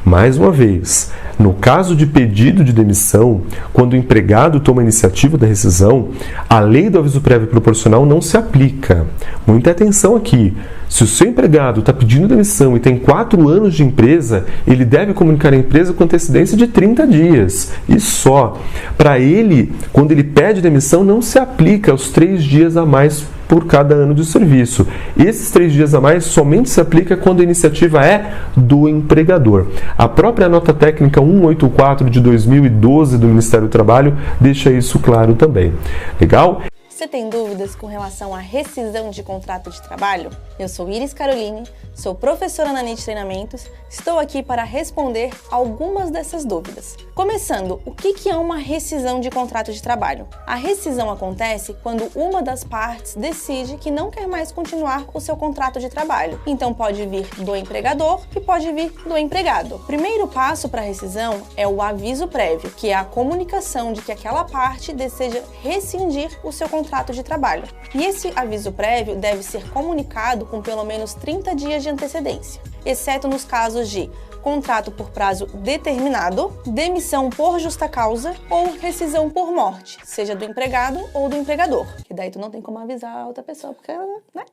Mais uma vez, no caso de pedido de demissão, quando o empregado toma a iniciativa da rescisão, a lei do aviso prévio proporcional não se aplica. Muita atenção aqui. Se o seu empregado está pedindo demissão e tem 4 anos de empresa, ele deve comunicar à empresa com antecedência de 30 dias. E só. Para ele, quando ele pede demissão, não se aplica os 3 dias a mais por cada ano de serviço. Esses 3 dias a mais somente se aplica quando a iniciativa é do empregador. A própria nota técnica 184 de 2012 do Ministério do Trabalho deixa isso claro também. Legal? Você tem dúvidas com relação à rescisão de contrato de trabalho? Eu sou Iris Caroline, sou professora na NIT Treinamentos, estou aqui para responder algumas dessas dúvidas. Começando, o que é uma rescisão de contrato de trabalho? A rescisão acontece quando uma das partes decide que não quer mais continuar o seu contrato de trabalho. Então pode vir do empregador e pode vir do empregado. O primeiro passo para a rescisão é o aviso prévio, que é a comunicação de que aquela parte deseja rescindir o seu contrato de trabalho. E esse aviso prévio deve ser comunicado com pelo menos 30 dias de antecedência, exceto nos casos de contrato por prazo determinado, demissão por justa causa ou rescisão por morte, seja do empregado ou do empregador. Que daí tu não tem como avisar a outra pessoa, porque, né?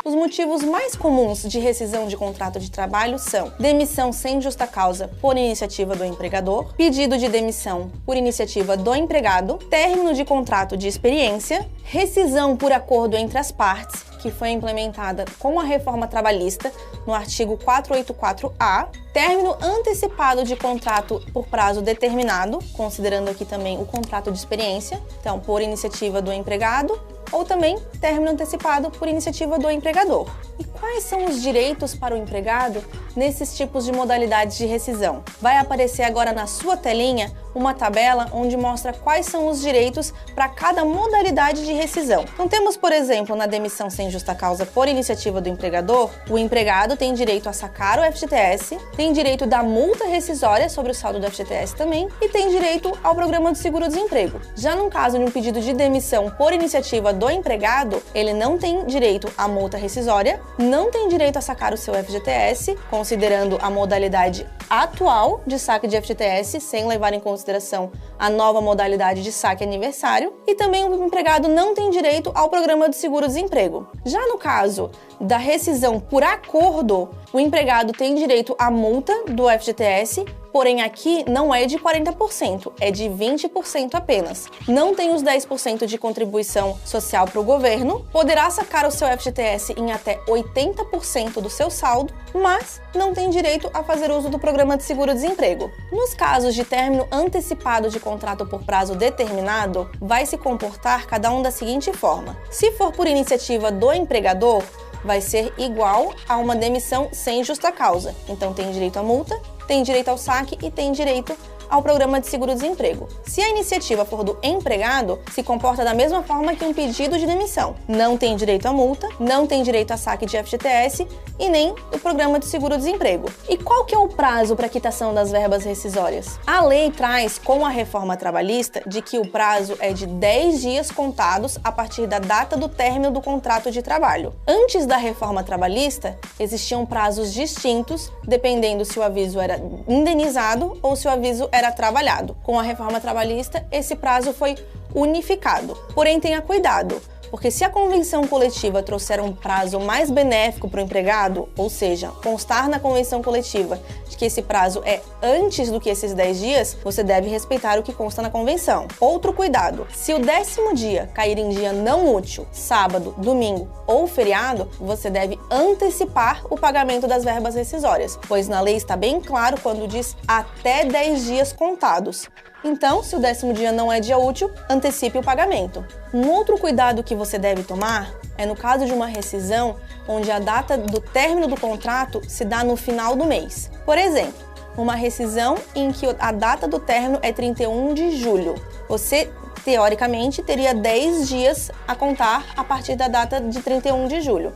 Os motivos mais comuns de rescisão de contrato de trabalho são demissão sem justa causa por iniciativa do empregador, pedido de demissão por iniciativa do empregado, término de contrato de experiência, rescisão por acordo entre as partes, que foi implementada com a reforma trabalhista no artigo 484-A, término antecipado de contrato por prazo determinado, considerando aqui também o contrato de experiência, então por iniciativa do empregado, ou também término antecipado por iniciativa do empregador. E quais são os direitos para o empregado nesses tipos de modalidades de rescisão? Vai aparecer agora na sua telinha uma tabela onde mostra quais são os direitos para cada modalidade de rescisão. Então temos, por exemplo, na demissão sem justa causa por iniciativa do empregador, o empregado tem direito a sacar o FGTS, tem direito da multa rescisória sobre o saldo do FGTS também e tem direito ao programa do seguro-desemprego. Já no caso de um pedido de demissão por iniciativa do empregado, ele não tem direito à multa rescisória, não tem direito a sacar o seu FGTS, considerando a modalidade atual de saque de FGTS, sem levar em consideração a nova modalidade de saque aniversário, e também o empregado não tem direito ao programa de seguro-desemprego. Já no caso da rescisão por acordo, o empregado tem direito à multa do FGTS, porém aqui não é de 40%, é de 20% apenas. Não tem os 10% de contribuição social para o governo, poderá sacar o seu FGTS em até 80% do seu saldo, mas não tem direito a fazer uso do programa de seguro-desemprego. Nos casos de término antecipado de contrato por prazo determinado, vai se comportar cada um da seguinte forma. Se for por iniciativa do empregador, vai ser igual a uma demissão sem justa causa. Então tem direito à multa, tem direito ao saque e tem direito ao programa de seguro-desemprego. Se a iniciativa for do empregado, se comporta da mesma forma que um pedido de demissão. Não tem direito à multa, não tem direito a saque de FGTS e nem o programa de seguro-desemprego. E qual que é o prazo para quitação das verbas rescisórias? A lei traz, com a reforma trabalhista, de que o prazo é de 10 dias contados a partir da data do término do contrato de trabalho. Antes da reforma trabalhista, existiam prazos distintos, dependendo se o aviso era indenizado ou se o aviso era trabalhado. Com a reforma trabalhista, esse prazo foi unificado. Porém, tenha cuidado, porque se a convenção coletiva trouxer um prazo mais benéfico para o empregado, ou seja, constar na convenção coletiva de que esse prazo é antes do que esses 10 dias, você deve respeitar o que consta na convenção. Outro cuidado, se o 10º dia cair em dia não útil, sábado, domingo ou feriado, você deve antecipar o pagamento das verbas rescisórias, pois na lei está bem claro quando diz até 10 dias contados. Então, se o 10º dia não é dia útil, antecipe o pagamento. Um outro cuidado que você deve tomar é no caso de uma rescisão onde a data do término do contrato se dá no final do mês. Por exemplo, uma rescisão em que a data do término é 31 de julho. Você, teoricamente, teria 10 dias a contar a partir da data de 31 de julho.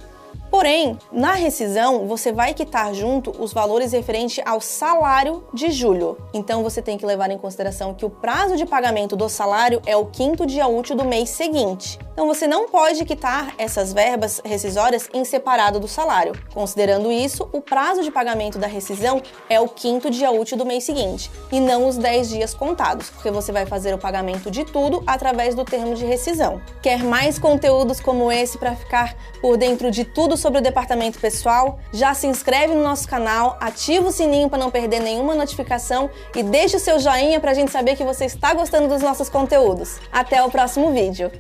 Porém, na rescisão, você vai quitar junto os valores referentes ao salário de julho. Então, você tem que levar em consideração que o prazo de pagamento do salário é o 5º dia útil do mês seguinte. Então, você não pode quitar essas verbas rescisórias em separado do salário. Considerando isso, o prazo de pagamento da rescisão é o 5º dia útil do mês seguinte, e não os 10 dias contados, porque você vai fazer o pagamento de tudo através do termo de rescisão. Quer mais conteúdos como esse para ficar por dentro de tudo sobre o departamento pessoal? Já se inscreve no nosso canal, ativa o sininho para não perder nenhuma notificação e deixa o seu joinha para a gente saber que você está gostando dos nossos conteúdos. Até o próximo vídeo.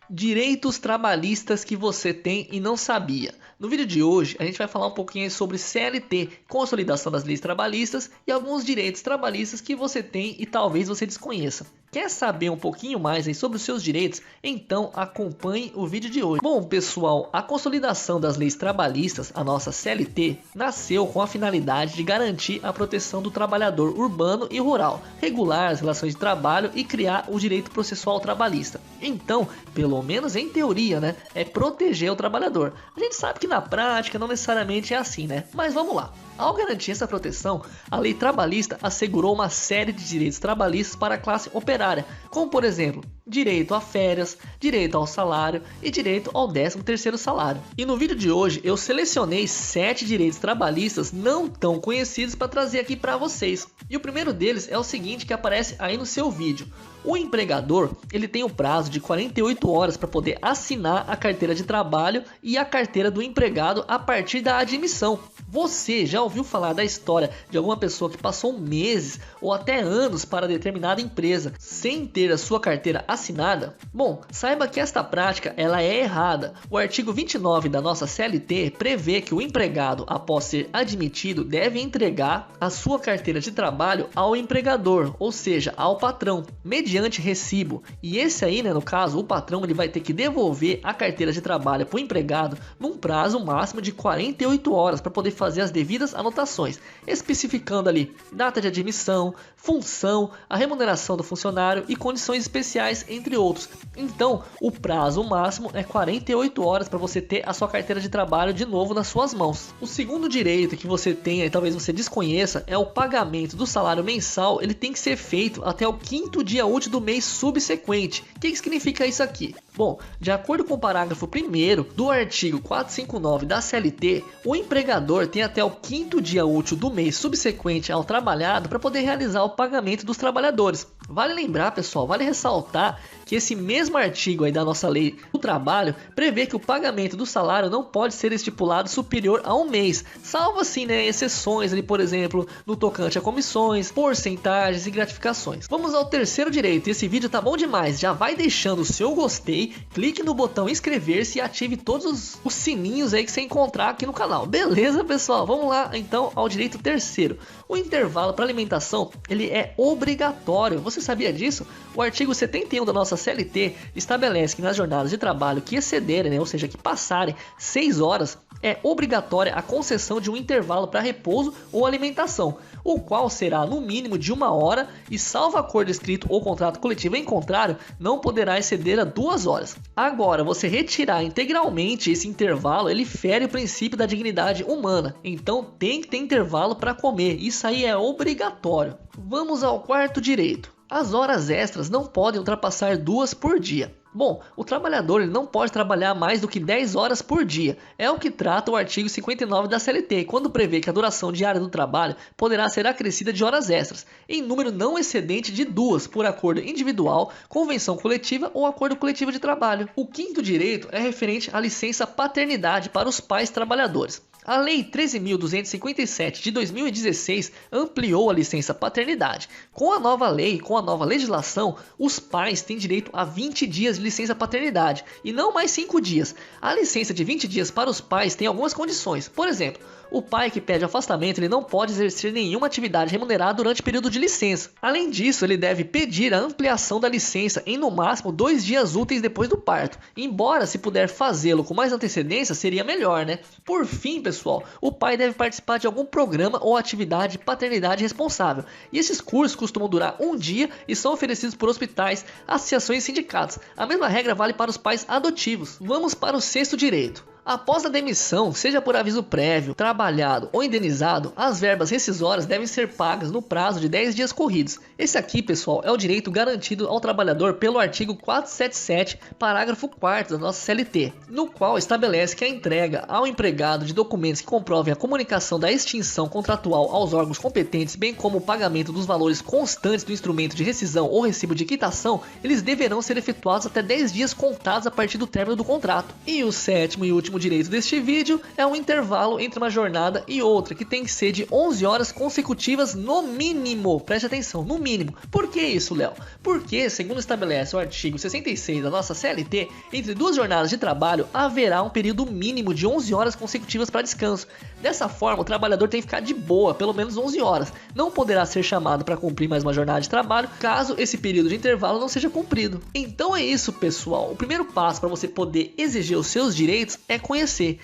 Direitos trabalhistas que você tem e não sabia. No vídeo de hoje a gente vai falar um pouquinho sobre CLT, consolidação das leis trabalhistas, e alguns direitos trabalhistas que você tem e talvez você desconheça. Quer saber um pouquinho mais aí sobre os seus direitos? Então acompanhe o vídeo de hoje. Bom pessoal, a consolidação das leis trabalhistas, a nossa CLT, nasceu com a finalidade de garantir a proteção do trabalhador urbano e rural, regular as relações de trabalho e criar o direito processual trabalhista. Então, pelo menos em teoria, né, é proteger o trabalhador. A gente sabe que na prática não necessariamente é assim, né? Mas vamos lá. Ao garantir essa proteção, a lei trabalhista assegurou uma série de direitos trabalhistas para a classe operária, como por exemplo, direito a férias, direito ao salário e direito ao 13º salário. E no vídeo de hoje eu selecionei 7 direitos trabalhistas não tão conhecidos para trazer aqui para vocês. E o primeiro deles é o seguinte, que aparece aí no seu vídeo. O empregador, ele tem o prazo de 48 horas para poder assinar a carteira de trabalho e a carteira do empregado a partir da admissão. Você já ouviu falar da história de alguma pessoa que passou meses ou até anos para determinada empresa sem ter a sua carteira assinada? Bom, saiba que esta prática ela é errada. O artigo 29 da nossa CLT prevê que o empregado, após ser admitido, deve entregar a sua carteira de trabalho ao empregador, ou seja, ao patrão, mediante recibo. E esse aí, né, no caso, o patrão ele vai ter que devolver a carteira de trabalho para o empregado num prazo máximo de 48 horas para poder fazer as devidas anotações, especificando ali data de admissão, função, a remuneração do funcionário e condições especiais, entre outros. Então, o prazo máximo é 48 horas para você ter a sua carteira de trabalho de novo nas suas mãos. O segundo direito que você tem, e talvez você desconheça, é o pagamento do salário mensal. Ele tem que ser feito até o 5º dia útil do mês subsequente. O que significa isso aqui? Bom, de acordo com o parágrafo 1º do artigo 459 da CLT, o empregador tem até o 5º dia útil do mês subsequente ao trabalhado para poder realizar o pagamento dos trabalhadores. Vale lembrar, pessoal, vale ressaltar que esse mesmo artigo aí da nossa lei do trabalho prevê que o pagamento do salário não pode ser estipulado superior a um mês, salvo assim, né, exceções ali, por exemplo, no tocante a comissões, porcentagens e gratificações. Vamos ao terceiro direito. Esse vídeo tá bom demais, já vai deixando o seu gostei, clique no botão inscrever-se e ative todos os sininhos aí que você encontrar aqui no canal. Beleza, pessoal? Vamos lá então ao direito terceiro. O intervalo para alimentação, ele é obrigatório. Você sabia disso? O artigo 71 da nossa CLT estabelece que nas jornadas de trabalho que excederem, né, ou seja, que passarem 6 horas, é obrigatória a concessão de um intervalo para repouso ou alimentação, o qual será no mínimo de 1 hora e, salvo acordo escrito ou contrato coletivo em contrário, não poderá exceder a 2 horas. Agora, você retirar integralmente esse intervalo, ele fere o princípio da dignidade humana, então tem que ter intervalo para comer, isso aí é obrigatório. Vamos ao quarto direito. As horas extras não podem ultrapassar 2 por dia. Bom, o trabalhador ele não pode trabalhar mais do que 10 horas por dia. É o que trata o artigo 59 da CLT, quando prevê que a duração diária do trabalho poderá ser acrescida de horas extras, em número não excedente de 2 por acordo individual, convenção coletiva ou acordo coletivo de trabalho. O quinto direito é referente à licença paternidade para os pais trabalhadores. A Lei 13.257 de 2016 ampliou a licença paternidade. Com a nova lei, com a nova legislação, os pais têm direito a 20 dias de licença paternidade e não mais 5 dias. A licença de 20 dias para os pais tem algumas condições. Por exemplo, o pai que pede afastamento ele não pode exercer nenhuma atividade remunerada durante o período de licença. Além disso, ele deve pedir a ampliação da licença em no máximo 2 dias úteis depois do parto. Embora, se puder fazê-lo com mais antecedência, seria melhor, né? Por fim, pessoal, o pai deve participar de algum programa ou atividade de paternidade responsável. E esses cursos costumam durar 1 dia e são oferecidos por hospitais, associações e sindicatos. A mesma regra vale para os pais adotivos. Vamos para o sexto direito. Após a demissão, seja por aviso prévio, trabalhado ou indenizado, as verbas rescisórias devem ser pagas no prazo de 10 dias corridos. Esse aqui, pessoal, é o direito garantido ao trabalhador pelo artigo 477, parágrafo 4º da nossa CLT, no qual estabelece que a entrega ao empregado de documentos que comprovem a comunicação da extinção contratual aos órgãos competentes, bem como o pagamento dos valores constantes do instrumento de rescisão ou recibo de quitação, eles deverão ser efetuados até 10 dias contados a partir do término do contrato. E o sétimo e último direito deste vídeo é um intervalo entre uma jornada e outra, que tem que ser de 11 horas consecutivas no mínimo. Preste atenção, no mínimo. Por que isso, Léo? Porque, segundo estabelece o artigo 66 da nossa CLT, entre 2 jornadas de trabalho haverá um período mínimo de 11 horas consecutivas para descanso. Dessa forma, o trabalhador tem que ficar de boa, pelo menos 11 horas. Não poderá ser chamado para cumprir mais uma jornada de trabalho, caso esse período de intervalo não seja cumprido. Então é isso, pessoal. O primeiro passo para você poder exigir os seus direitos é conhecer.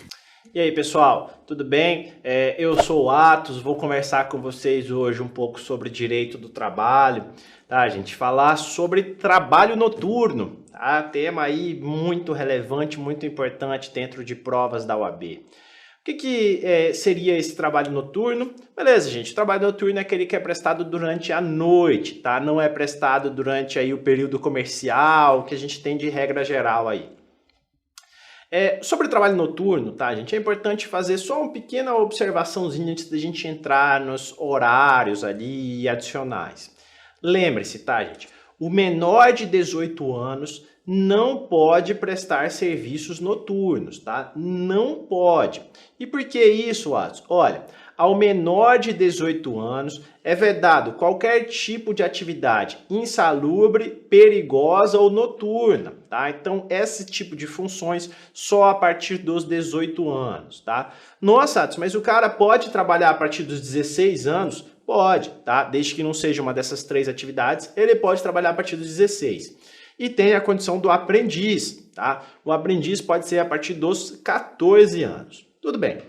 E aí, pessoal, tudo bem? Eu sou o Atos, vou conversar com vocês hoje um pouco sobre direito do trabalho, tá, gente? Falar sobre trabalho noturno, tá? Tema aí muito relevante, muito importante dentro de provas da OAB. O que seria esse trabalho noturno? Beleza, gente, o trabalho noturno é aquele que é prestado durante a noite, tá? Não é prestado durante aí o período comercial, que a gente tem de regra geral aí. Sobre o trabalho noturno, tá, gente? É importante fazer só uma pequena observaçãozinha antes da gente entrar nos horários ali adicionais. Lembre-se, tá, gente? O menor de 18 anos não pode prestar serviços noturnos, tá? Não pode. E por que isso, Atos? Olha, ao menor de 18 anos é vedado qualquer tipo de atividade insalubre, perigosa ou noturna, tá? Então, esse tipo de funções só a partir dos 18 anos, tá? Nossa, Atos, mas o cara pode trabalhar a partir dos 16 anos? Pode, tá? Desde que não seja uma dessas 3 atividades, ele pode trabalhar a partir dos 16. E tem a condição do aprendiz, tá? O aprendiz pode ser a partir dos 14 anos. Tudo bem.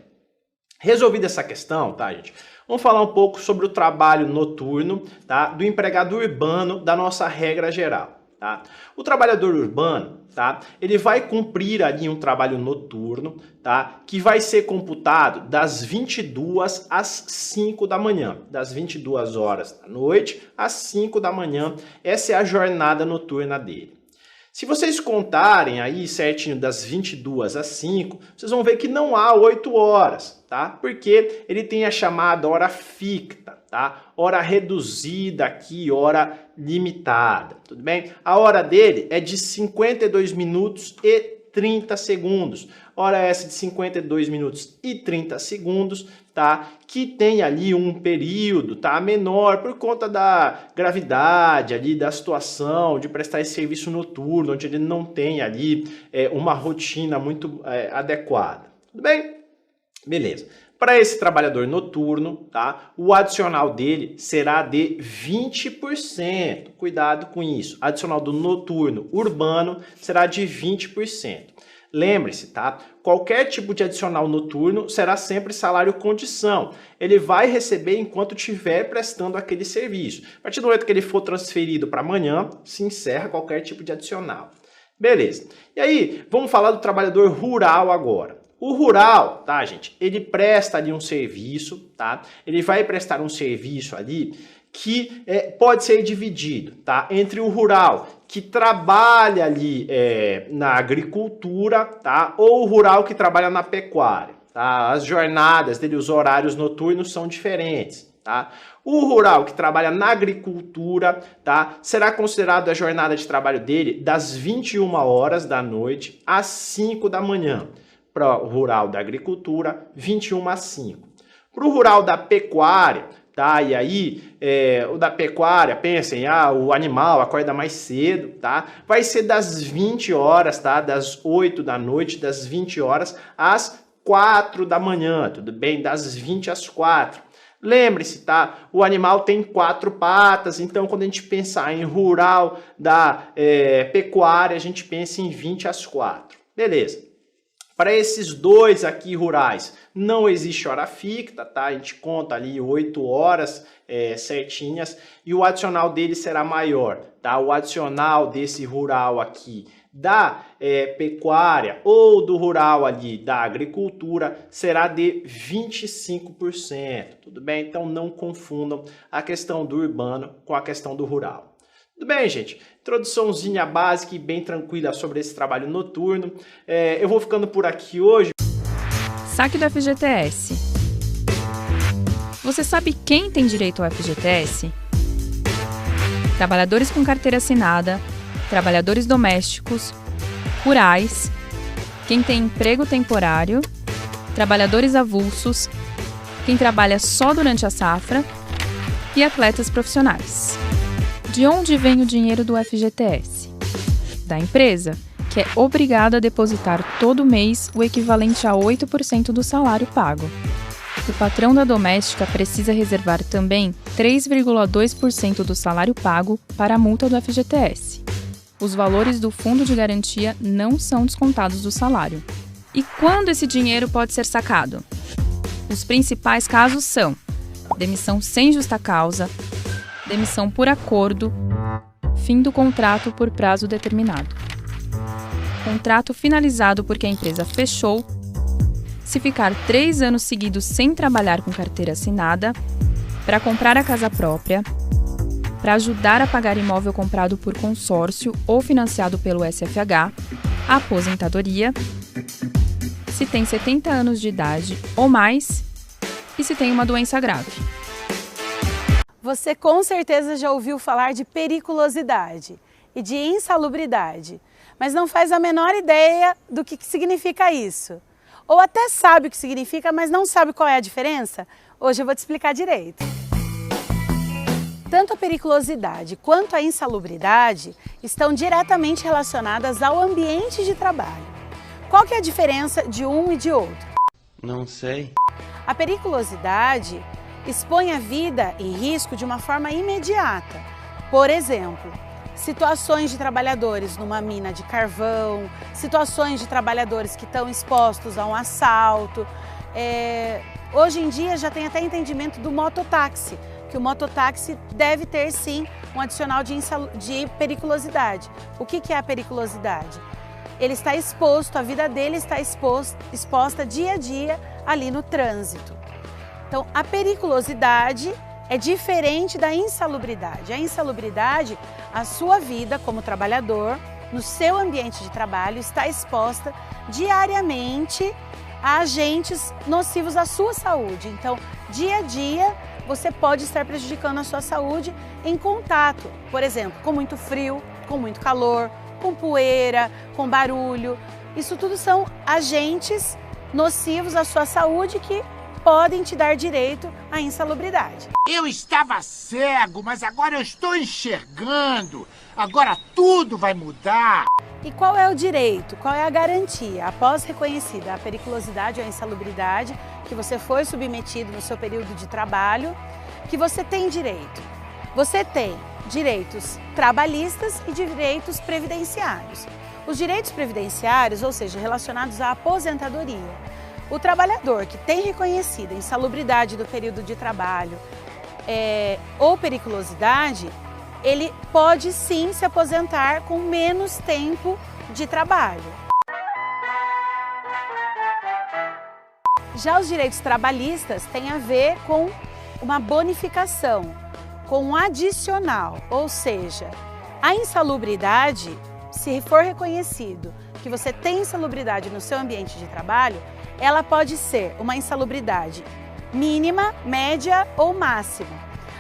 Resolvida essa questão, tá, gente? Vamos falar um pouco sobre o trabalho noturno, tá? Do empregado urbano da nossa regra geral. Tá? O trabalhador urbano, tá? Ele vai cumprir ali um trabalho noturno, tá? Que vai ser computado das 22 às 5 da manhã, das 22 horas da noite às 5 da manhã. Essa é a jornada noturna dele. Se vocês contarem aí certinho das 22 às 5, vocês vão ver que não há 8 horas, tá? Porque ele tem a chamada hora ficta, tá? Hora reduzida aqui, hora limitada, tudo bem? A hora dele é de 52 minutos e 30 segundos. Hora essa de 52 minutos e 30 segundos, tá? Que tem ali um período, tá? Menor por conta da gravidade ali, da situação, de prestar esse serviço noturno, onde ele não tem ali uma rotina muito adequada. Tudo bem? Beleza. Para esse trabalhador noturno, tá? O adicional dele será de 20%. Cuidado com isso. Adicional do noturno urbano será de 20%. Lembre-se, tá? Qualquer tipo de adicional noturno será sempre salário condição. Ele vai receber enquanto estiver prestando aquele serviço. A partir do momento que ele for transferido para amanhã, se encerra qualquer tipo de adicional. Beleza. E aí, vamos falar do trabalhador rural agora. O rural, tá, gente? Ele presta ali um serviço, tá? Ele vai prestar um serviço ali que pode ser dividido, tá? Entre o rural que trabalha ali na agricultura, tá? Ou o rural que trabalha na pecuária, tá? As jornadas dele, os horários noturnos são diferentes, tá? O rural que trabalha na agricultura, tá? Será considerado a jornada de trabalho dele das 21 horas da noite às 5 da manhã. Para o rural da agricultura, 21 às 5. Para o rural da pecuária, tá? E aí, o da pecuária, pensem, o animal acorda mais cedo, tá? Vai ser das 20 horas, tá? Das 8 da noite, das 20 horas às 4 da manhã, tudo bem? Das 20 às 4. Lembre-se, tá? O animal tem 4 patas, então quando a gente pensar em rural da pecuária, a gente pensa em 20 às 4. Beleza. Para esses dois aqui rurais, não existe hora ficta, tá? A gente conta ali 8 horas certinhas e o adicional dele será maior, tá? O adicional desse rural aqui da pecuária ou do rural ali da agricultura será de 25%, tudo bem? Então não confundam a questão do urbano com a questão do rural. Tudo bem, gente? Introduçãozinha básica e bem tranquila sobre esse trabalho noturno. Eu vou ficando por aqui hoje. Saque do FGTS. Você sabe quem tem direito ao FGTS? Trabalhadores com carteira assinada, trabalhadores domésticos, rurais, quem tem emprego temporário, trabalhadores avulsos, quem trabalha só durante a safra e atletas profissionais. De onde vem o dinheiro do FGTS? Da empresa, que é obrigada a depositar todo mês o equivalente a 8% do salário pago. O patrão da doméstica precisa reservar também 3,2% do salário pago para a multa do FGTS. Os valores do fundo de garantia não são descontados do salário. E quando esse dinheiro pode ser sacado? Os principais casos são demissão sem justa causa, demissão por acordo, fim do contrato por prazo determinado, contrato finalizado porque a empresa fechou, se ficar 3 anos seguidos sem trabalhar com carteira assinada, para comprar a casa própria, para ajudar a pagar imóvel comprado por consórcio ou financiado pelo SFH, a aposentadoria, se tem 70 anos de idade ou mais e se tem uma doença grave. Você com certeza já ouviu falar de periculosidade e de insalubridade, mas não faz a menor ideia do que significa isso. Ou até sabe o que significa, mas não sabe qual é a diferença? Hoje eu vou te explicar direito. Tanto a periculosidade quanto a insalubridade estão diretamente relacionadas ao ambiente de trabalho. Qual que é a diferença de um e de outro? Não sei. A periculosidade expõe a vida em risco de uma forma imediata. Por exemplo, situações de trabalhadores numa mina de carvão, situações de trabalhadores que estão expostos a um assalto. Hoje em dia já tem até entendimento do mototáxi, que o mototáxi deve ter sim um adicional de periculosidade. O que é a periculosidade? Ele está exposto, a vida dele está exposta dia a dia ali no trânsito. Então, a periculosidade é diferente da insalubridade. A insalubridade, a sua vida como trabalhador, no seu ambiente de trabalho, está exposta diariamente a agentes nocivos à sua saúde. Então, dia a dia, você pode estar prejudicando a sua saúde em contato, por exemplo, com muito frio, com muito calor, com poeira, com barulho. Isso tudo são agentes nocivos à sua saúde que podem te dar direito à insalubridade. Eu estava cego, mas agora eu estou enxergando. Agora tudo vai mudar. E qual é o direito? Qual é a garantia? Após reconhecida a periculosidade ou a insalubridade que você foi submetido no seu período de trabalho, que você tem direito? Você tem direitos trabalhistas e direitos previdenciários. Os direitos previdenciários, ou seja, relacionados à aposentadoria. O trabalhador que tem reconhecida a insalubridade do período de trabalho ou periculosidade, ele pode sim se aposentar com menos tempo de trabalho. Já os direitos trabalhistas têm a ver com uma bonificação, com um adicional, ou seja, a insalubridade, se for reconhecido que você tem insalubridade no seu ambiente de trabalho, ela pode ser uma insalubridade mínima, média ou máxima.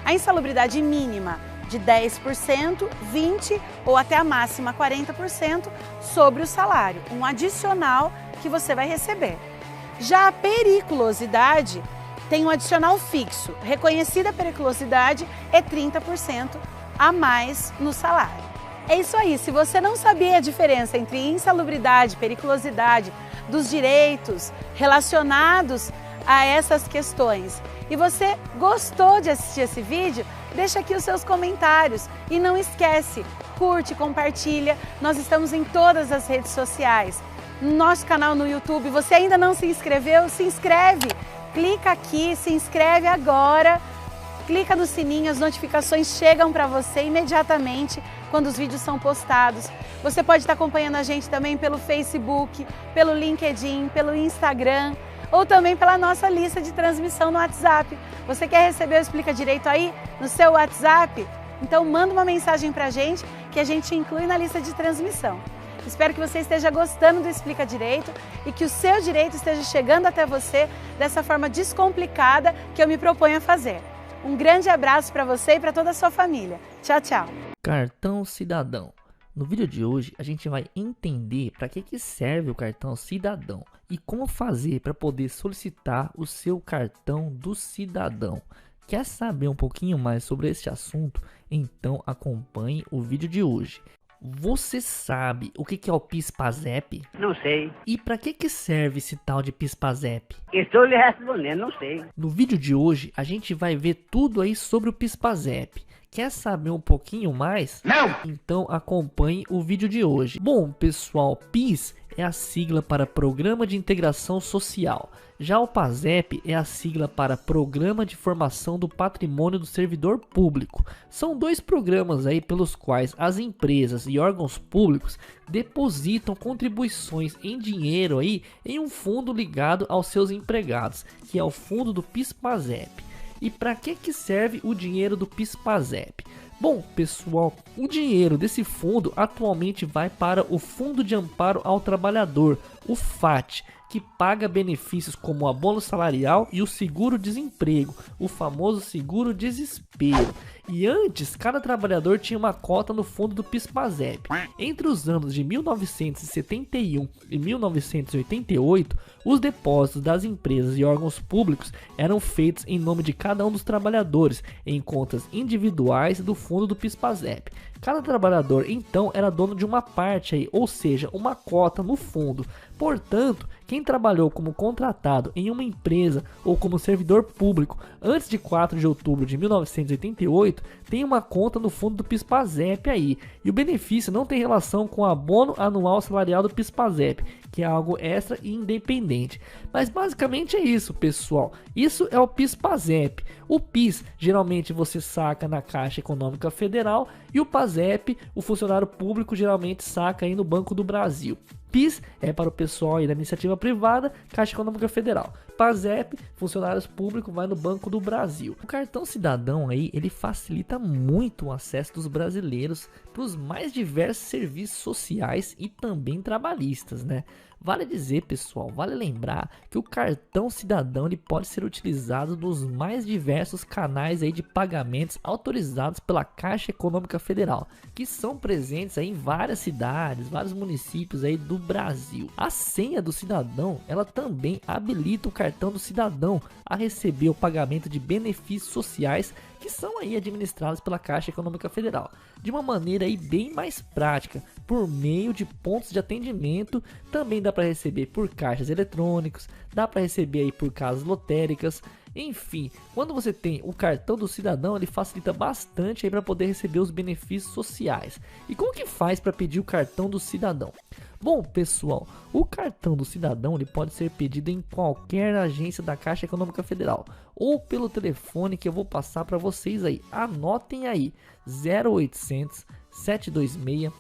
A insalubridade mínima de 10%, 20% ou até a máxima 40% sobre o salário, um adicional que você vai receber. Já a periculosidade tem um adicional fixo, reconhecida a periculosidade é 30% a mais no salário. É isso aí, se você não sabia a diferença entre insalubridade, periculosidade, dos direitos relacionados a essas questões e você gostou de assistir esse vídeo, deixa aqui os seus comentários e não esquece, curte, compartilha, nós estamos em todas as redes sociais, no nosso canal no YouTube, você ainda não se inscreveu? Se inscreve, clica aqui, se inscreve agora, clica no sininho, as notificações chegam para você imediatamente quando os vídeos são postados. Você pode estar acompanhando a gente também pelo Facebook, pelo LinkedIn, pelo Instagram ou também pela nossa lista de transmissão no WhatsApp. Você quer receber o Explica Direito aí no seu WhatsApp? Então manda uma mensagem pra gente que a gente inclui na lista de transmissão. Espero que você esteja gostando do Explica Direito e que o seu direito esteja chegando até você dessa forma descomplicada que eu me proponho a fazer. Um grande abraço para você e para toda a sua família. Tchau, tchau. Cartão Cidadão. No vídeo de hoje a gente vai entender para que serve o cartão cidadão e como fazer para poder solicitar o seu cartão do cidadão. Quer saber um pouquinho mais sobre esse assunto? Então acompanhe o vídeo de hoje. Você sabe o que é o PIS/PASEP? Não sei. E para que serve esse tal de PIS/PASEP? Estou lhe respondendo, não sei. No vídeo de hoje a gente vai ver tudo aí sobre o PIS/PASEP. Quer saber um pouquinho mais? Não! Então acompanhe o vídeo de hoje. Bom, pessoal, PIS é a sigla para Programa de Integração Social. Já o PASEP é a sigla para Programa de Formação do Patrimônio do Servidor Público. São dois programas aí pelos quais as empresas e órgãos públicos depositam contribuições em dinheiro aí em um fundo ligado aos seus empregados, que é o fundo do PIS/PASEP. E para que serve o dinheiro do PIS/PASEP? Bom, pessoal, o dinheiro desse fundo atualmente vai para o Fundo de Amparo ao Trabalhador, o FAT, que paga benefícios como o abono salarial e o seguro-desemprego, o famoso seguro-desespero. E antes, cada trabalhador tinha uma cota no fundo do PIS/PASEP. Entre os anos de 1971 e 1988, os depósitos das empresas e órgãos públicos eram feitos em nome de cada um dos trabalhadores, em contas individuais do fundo do PIS/PASEP. Cada trabalhador, então, era dono de uma parte aí, ou seja, uma cota no fundo. Portanto, Quem trabalhou como contratado em uma empresa ou como servidor público antes de 4 de outubro de 1988 tem uma conta no fundo do PIS/PASEP aí. E o benefício não tem relação com o abono anual salarial do PIS/PASEP, que é algo extra e independente. Mas basicamente é isso, pessoal. Isso é o PIS/PASEP. O PIS geralmente você saca na Caixa Econômica Federal e o PASEP, o funcionário público geralmente saca aí no Banco do Brasil. PIS é para o pessoal aí da iniciativa privada, Caixa Econômica Federal. PASEP, funcionários públicos, vai no Banco do Brasil. O cartão cidadão aí, ele facilita muito o acesso dos brasileiros para os mais diversos serviços sociais e também trabalhistas, né? Vale dizer, pessoal, vale lembrar que o cartão cidadão ele pode ser utilizado nos mais diversos canais aí de pagamentos autorizados pela Caixa Econômica Federal, que são presentes aí em várias cidades, vários municípios aí do Brasil. A senha do cidadão, ela também habilita o cartão do cidadão a receber o pagamento de benefícios sociais que são aí administrados pela Caixa Econômica Federal, de uma maneira aí bem mais prática, por meio de pontos de atendimento. Também dá para receber por caixas eletrônicos, dá para receber aí por casas lotéricas. Enfim, quando você tem o cartão do cidadão, ele facilita bastante aí para poder receber os benefícios sociais. E como que faz para pedir o cartão do cidadão? Bom, pessoal, o cartão do cidadão ele pode ser pedido em qualquer agência da Caixa Econômica Federal ou pelo telefone que eu vou passar para vocês aí. Anotem aí, 0800 726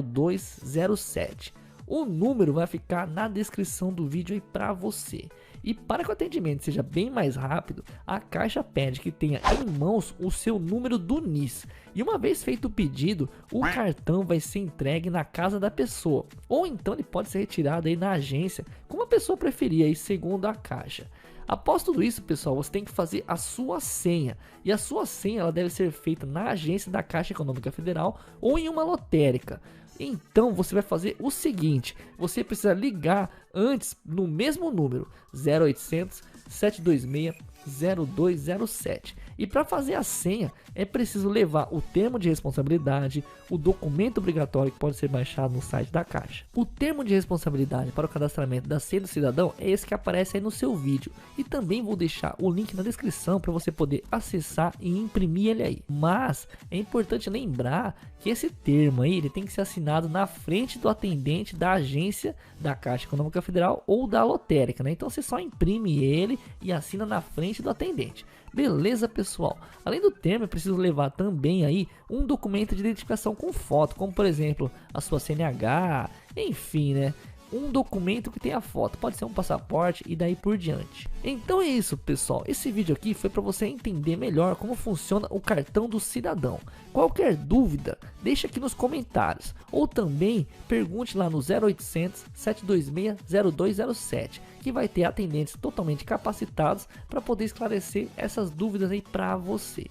0207. O número vai ficar na descrição do vídeo aí para você. E para que o atendimento seja bem mais rápido, a Caixa pede que tenha em mãos o seu número do NIS. E uma vez feito o pedido, o cartão vai ser entregue na casa da pessoa. Ou então ele pode ser retirado aí na agência, como a pessoa preferir aí, segundo a Caixa. Após tudo isso, pessoal, você tem que fazer a sua senha. E a sua senha ela deve ser feita na agência da Caixa Econômica Federal ou em uma lotérica. Então você vai fazer o seguinte: você precisa ligar antes no mesmo número 0800 726 0207. E para fazer a senha é preciso levar o termo de responsabilidade, o documento obrigatório que pode ser baixado no site da Caixa. O termo de responsabilidade para o cadastramento da senha do cidadão é esse que aparece aí no seu vídeo. E também vou deixar o link na descrição para você poder acessar e imprimir ele aí. Mas é importante lembrar que esse termo aí ele tem que ser assinado na frente do atendente da agência da Caixa Econômica Federal ou da lotérica, né? Então você só imprime ele e assina na frente do atendente. Beleza, pessoal? Além do termo, é preciso levar também aí um documento de identificação com foto, como por exemplo a sua CNH, enfim, né? Um documento que tenha foto, pode ser um passaporte e daí por diante. Então é isso, pessoal. Esse vídeo aqui foi para você entender melhor como funciona o cartão do cidadão. Qualquer dúvida, deixa aqui nos comentários. Ou também pergunte lá no 0800 726 0207, que vai ter atendentes totalmente capacitados para poder esclarecer essas dúvidas aí para você.